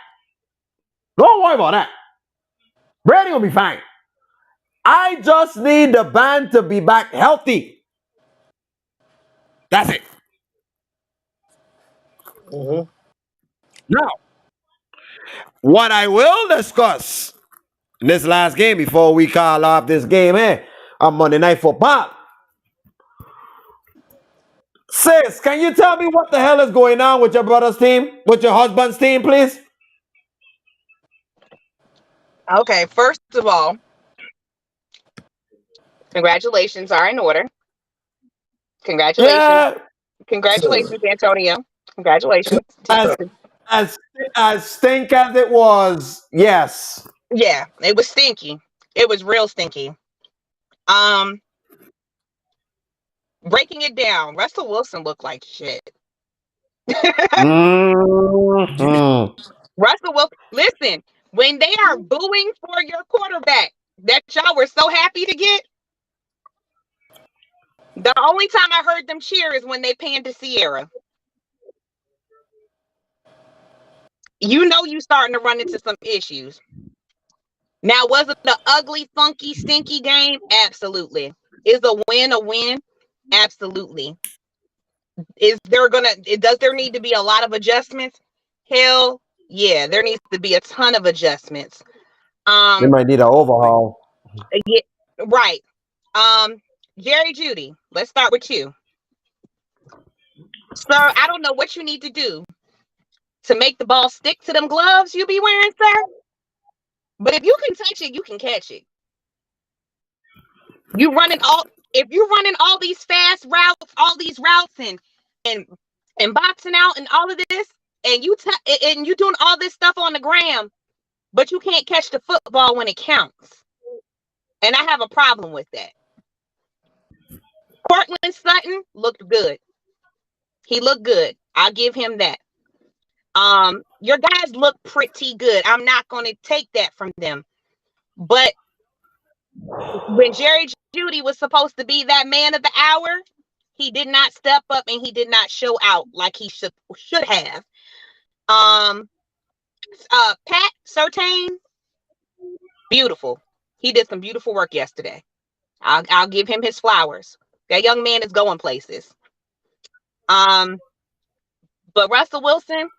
Don't worry about that. Brady will be fine. I just need the band to be back healthy. That's it.
Mhm.
Now, what I will discuss in this last game before we call off this game on Monday Night Football. Sis, can you tell me what the hell is going on with your brother's team? With your husband's team, please?
Okay, first of all, congratulations are in order. Congratulations.
Yeah,
Congratulations, Antonio. Congratulations.
as as as stink as it was. Yes.
Yeah, it was stinky. It was real stinky. Um, Breaking it down, Russell Wilson looked like shit.
Hmm.
Russell Wilson, listen, when they are booing for your quarterback that y'all were so happy to get, the only time I heard them cheer is when they panned to Sierra. You know you starting to run into some issues. Now, was it the ugly, funky, stinky game? Absolutely. Is a win a win? Absolutely. Does there need to be a lot of adjustments? Hell yeah, there needs to be a ton of adjustments.
They
Um,
might need an overhaul.
yeah, right. Jerry Judy, let's start with you. Sir, I don't know what you need to do to make the ball stick to them gloves you be wearing, sir. But if you can touch it, you can catch it. You running all if you're running all these fast routes, all these routes and and boxing out and all of this, and and you doing all this stuff on the gram, but you can't catch the football when it counts. And I have a problem with that. Cortland Sutton looked good. He looked good. I'll give him that. Your guys look pretty good. I'm not going to take that from them. But when Jerry Judy was supposed to be that man of the hour, he did not step up and he did not show out like he should have. Um, Pat Surtain, beautiful. He did some beautiful work yesterday. I'll give him his flowers. That young man is going places. Um, but Russell Wilson,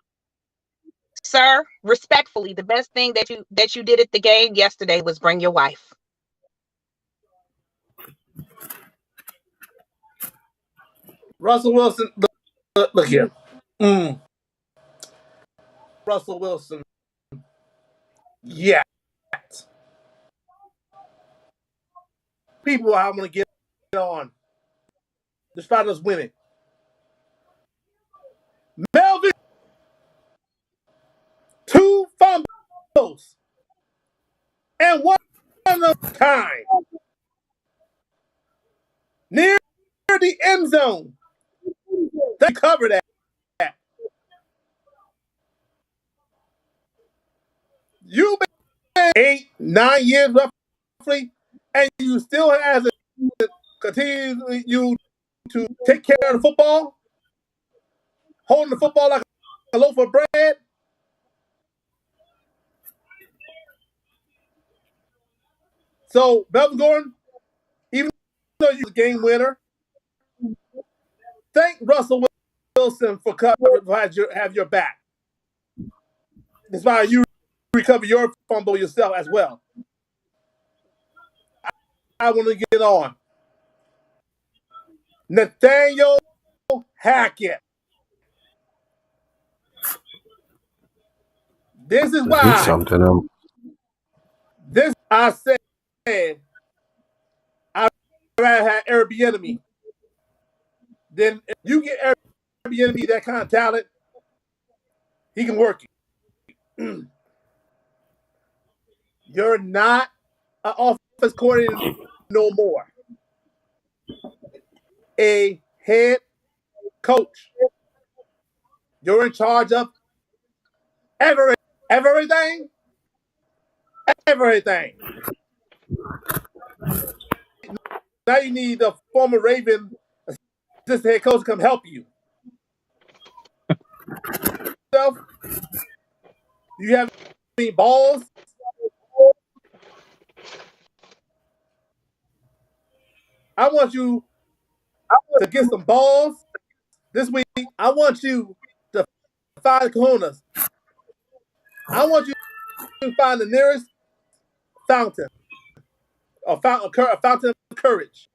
sir, respectfully, the best thing that you did at the game yesterday was bring your wife.
Russell Wilson, look here. Russell Wilson, yeah. People I'm going to get on. Despite us winning. Melvin, 2 fumbles and 1 of time near the end zone. They covered that. You've been 8, 9 years roughly, and you still hasn't continued you to take care of the football, holding the football like a loaf of bread. So, Melvin Gordon, even though you're a game winner, thank Russell Wilson for have your back. That's why you recover your fumble yourself as well. I want to get on. Nathaniel Hackett. This is
He's
why.
something.
This I said I'd rather have Airbnb. Then if you get Airbnb that kind of talent, he can work you. You're not an offense coordinator no more. A head coach. You're in charge of everything. Everything. Now you need the former Raven assistant head coach to come help you. Do you have any balls? I want you to get some balls this week. I want you to 5 kahunas. I want you to find the nearest fountain, a fountain of courage,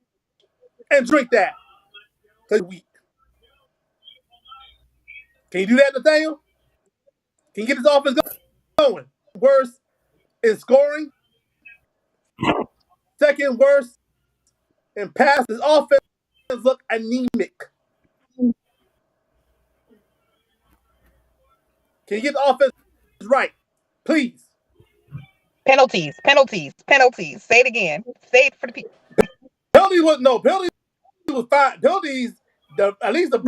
and drink that. Cause weak. Can you do that, Nathaniel? Can you get this offense going? Worst in scoring, second worst in passes. This offense look anemic. Can you get the offense right, please?
Penalties, penalties, penalties. Say it again. Say it for the people.
Penalties was fine. Penalties, at least the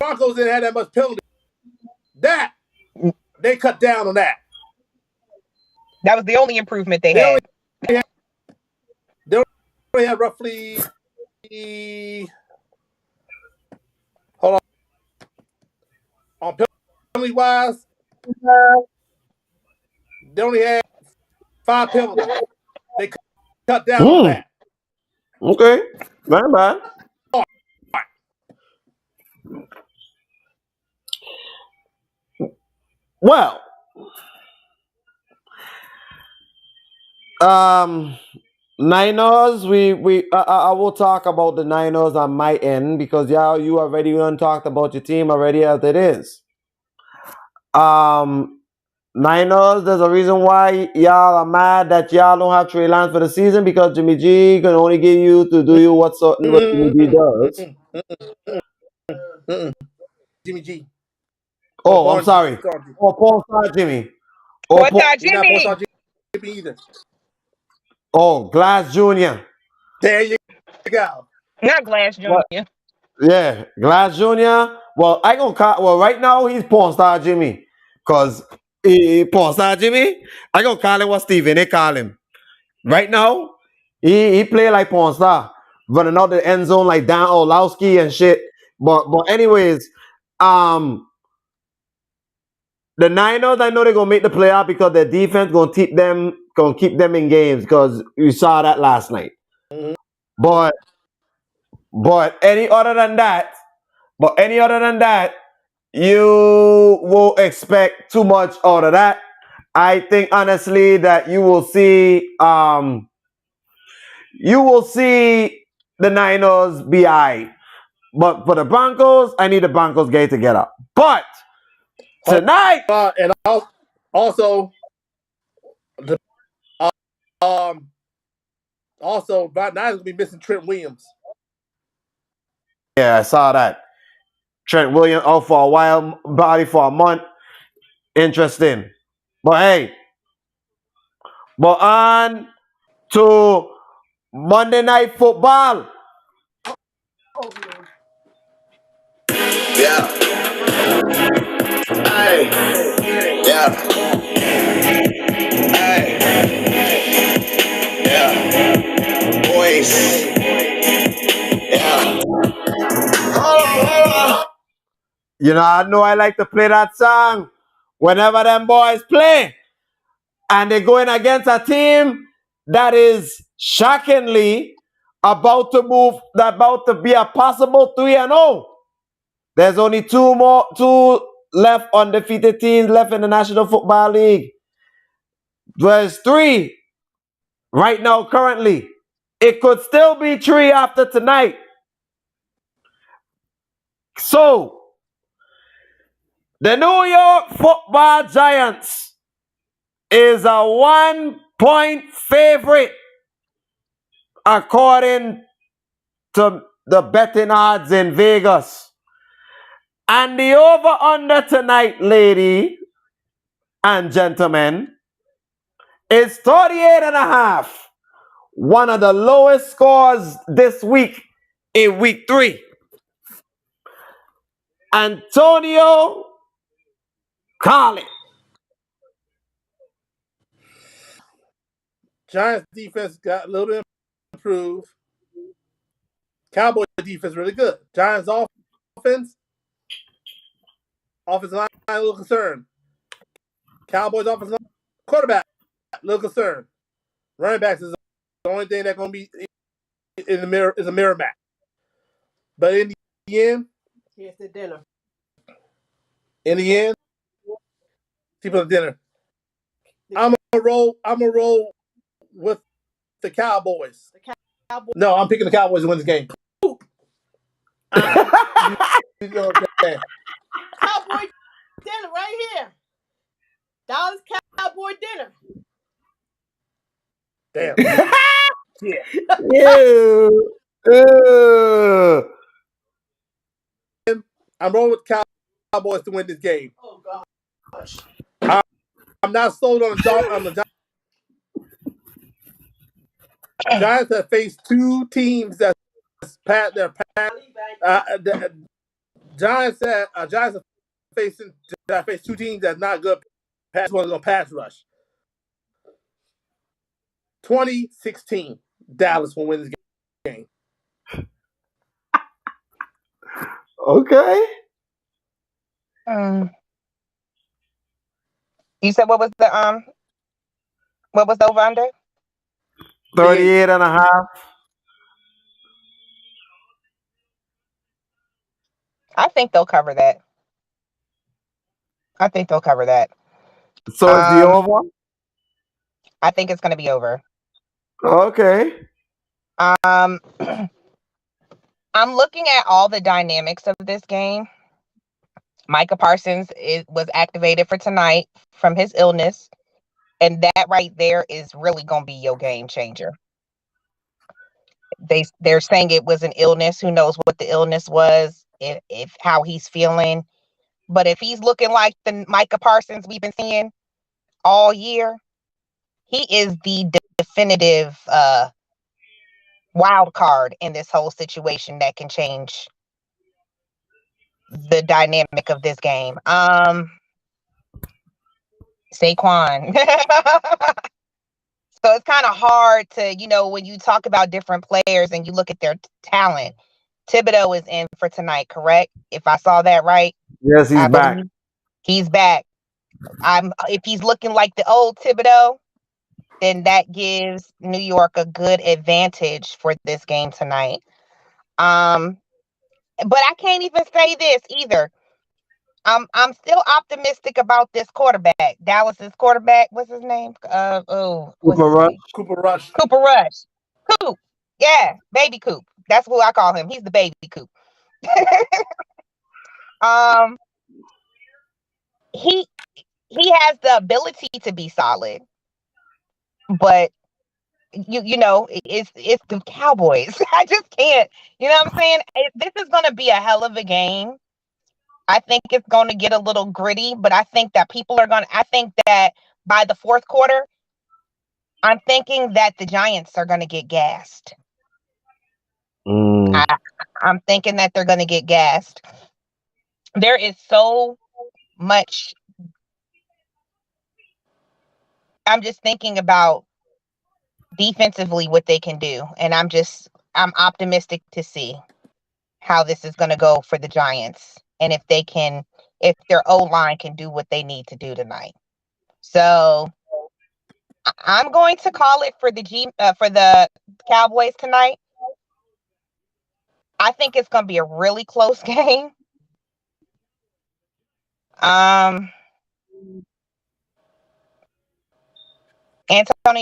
Broncos didn't have that much penalty. That they cut down on that.
That was the only improvement they had.
They only had roughly. Hold on penalty wise, they only had 5 penalties. They cut down on that.
Okay, not bad. Well, Niners. I will talk about the Niners on my end because you already talked about your team already as it is. Niners. There's a reason why y'all are mad that y'all don't have Trey Lance for the season because Jimmy G can only give you to do you what Jimmy G does.
Jimmy G.
Oh, I'm sorry. Oh, Paul Star Jimmy. Oh,
What's our
You're not
Jimmy?
Paul Jimmy either.
Oh, Glass Jr.
There you go.
Not Glass
What?
Jr.
Yeah, Glass Jr. Well, I gonna call. Well, right now he's Porn Star Jimmy, cause Porn Star Jimmy. I gonna call him what Steven they call him. Right now, he play like Porn Star, running out the end zone like Dan Orlowski and shit. But anyways, the Niners, I know they're gonna make the playoff because their defense gonna keep them in games because you saw that last night.
Mm-hmm.
But any other than that, you will expect too much out of that. I think honestly that you will see the Niners be high. But for the Broncos, I need the Broncos game to get up. But tonight,
and also the Niners will be missing Trent Williams.
yeah, I saw that. Trent Williams out for a while, body for a month. Interesting. But hey, but on to Monday Night Football.
Yeah. Hey. Yeah. Hey. Yeah. Boys. Yeah. Hold on.
You know I like to play that song whenever them boys play. And they're going against a team that is shockingly about to be a possible 3-0. There's only two left undefeated teams left in the National Football League. There's 3 right now currently. It could still be 3 after tonight. So, the New York Football Giants is a 1-point favorite according to the betting odds in Vegas. And the over-under tonight, lady and gentlemen, is 38.5. One of the lowest scores this week in week 3. Antonio, call it.
Giants defense got a little bit improved. Cowboys defense really good. Giants offense line a little concerned. Cowboys offensive line, quarterback a little concerned. Running backs is the only thing that's going to be in the mirror is a mirror match. But in the end,
here's the dinner.
In the end, People dinner. I'm gonna roll with the Cowboys. No, I'm picking the Cowboys to win this game. You know what I'm saying?
Cowboy dinner right here. Dallas Cowboy dinner.
Damn. Yeah.
Ew. Ew.
I'm rolling with the Cowboys to win this game.
Oh gosh.
I'm not sold on the Giants have faced two teams that pat their pass. The Giants have faced two teams that's not good. Pass one is gonna pass rush. 2016, Dallas will win this game.
Okay.
You said what was the over under?
38 and a half.
I think they'll cover that. I think they'll cover that.
So it's the over?
I think it's going to be over.
Okay.
I'm looking at all the dynamics of this game. Micah Parsons was activated for tonight from his illness, and that right there is really going to be your game changer. They're saying it was an illness. Who knows what the illness was, if how he's feeling. But if he's looking like the Micah Parsons we've been seeing all year, he is the definitive wild card in this whole situation that can change the dynamic of this game. Saquon. So it's kind of hard to, when you talk about different players and you look at their talent. Thibodeau is in for tonight, correct? If I saw that right.
Yes, he's back.
He's back. If he's looking like the old Thibodeau, then that gives New York a good advantage for this game tonight. But I can't even say this either. I'm still optimistic about this quarterback. Dallas's quarterback. What's his name?
Cooper Rush.
Cooper Rush.
Cooper Rush. Coop. Yeah, baby Coop. That's what I call him. He's the baby Coop. He has the ability to be solid, but it's the Cowboys. I just can't. You know what I'm saying? This is going to be a hell of a game. I think it's going to get a little gritty, but I think that I think that by the fourth quarter, I'm thinking that the Giants are going to get gassed. I'm thinking that they're going to get gassed. There is so much. I'm just thinking about defensively what they can do, and I'm optimistic to see how this is going to go for the Giants, and if their O-line can do what they need to do tonight. So I'm going to call it for the Cowboys tonight. I think it's going to be a really close game. Antonio,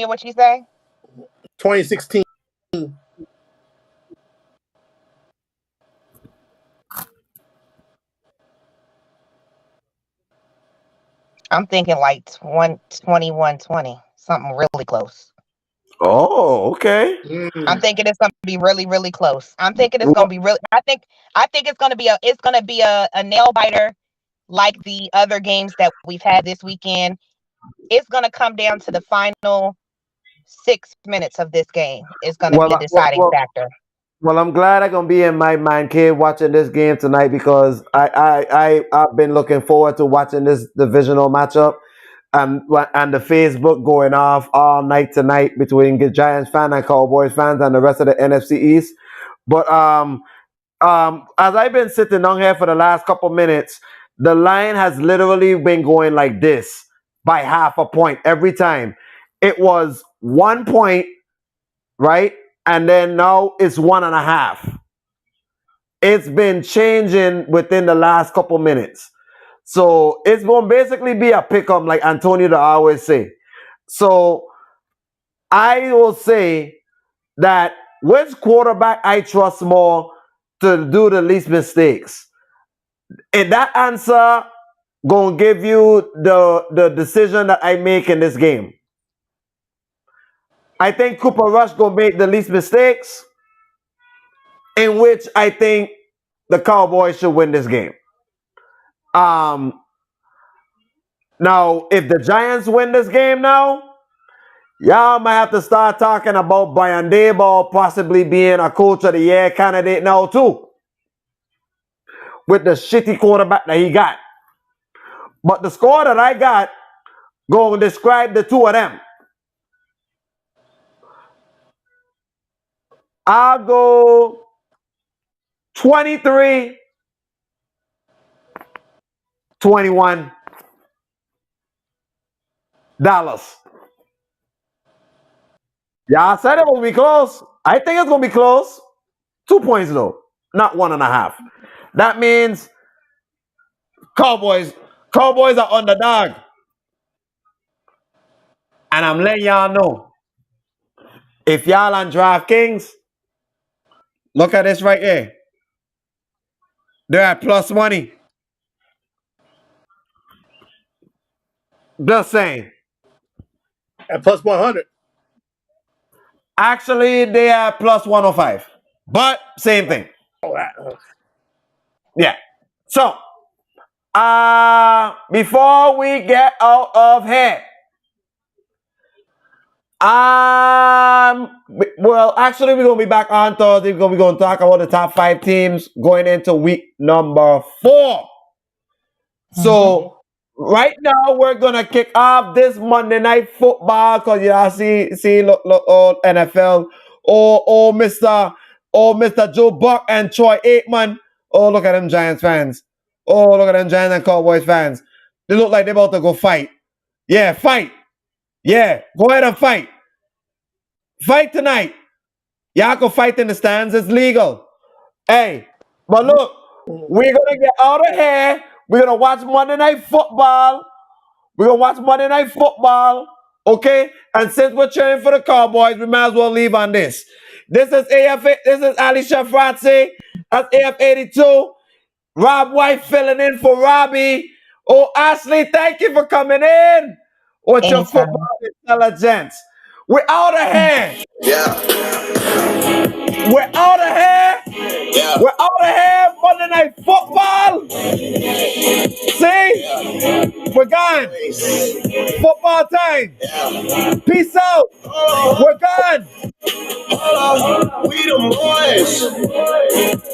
what you say?
2016.
I'm thinking like 21-20, something really close.
Oh, okay.
I'm thinking it's going to be really, really close. I'm thinking it's going to be really. I think it's going to be a nail biter like the other games that we've had this weekend. It's going to come down to the final 6 minutes of this game. It's going to be a deciding factor.
Well, I'm glad I'm gonna be in my mind cave watching this game tonight because I've been looking forward to watching this divisional matchup and the Facebook going off all night tonight between the Giants fan and Cowboys fans and the rest of the NFC East. But as I've been sitting down here for the last couple minutes, the line has literally been going like this by half a point every time. It was 1 point, right? And then now it's 1.5. It's been changing within the last couple minutes. So it's going to basically be a pick 'em, like Antonio to always say. So I will say that which quarterback I trust more to do the least mistakes. And that answer gonna give you the decision that I make in this game. I think Cooper Rush gonna make the least mistakes, in which I think the Cowboys should win this game. Now, if the Giants win this game now, y'all might have to start talking about Brian Daboll possibly being a coach of the year candidate now too, with the shitty quarterback that he got. But the score that I got gonna describe the two of them. I'll go 23-21 Dallas. Y'all said it will be close. I think it's gonna be close. 2 points though, not 1.5. That means Cowboys are underdog. And I'm letting y'all know, if y'all on DraftKings, look at this right here. They're at plus money. Just saying.
At plus 100.
Actually, they are plus 105. But same thing.
Oh,
Yeah. So, before we get out of here, well, actually, we're gonna be back on Thursday. We're gonna talk about the top 5 teams going into week number 4. So right now we're gonna kick off this Monday Night Football, because y'all see look old NFL. Oh Mr. Joe Buck and Troy Aikman. Oh, look at them Giants fans. Oh, look at them Giants and Cowboys fans. They look like they're about to go fight. Yeah, fight. Yeah, go ahead and fight. Fight tonight. Y'all can fight in the stands. It's legal. Hey, but look, we're going to get out of here. We're going to watch Monday Night Football. Okay? And since we're cheering for the Cowboys, we might as well leave on this. This is Ali Chefrazzi. That's AF82. Rob White filling in for Robbie. Oh, Ashley, thank you for coming in with your football intelligence. We're out of here.
Yeah.
We're out of here.
Yeah.
We're out of here. Monday Night Football. See? We're gone. Football time. Peace out. We're gone.
We the boys.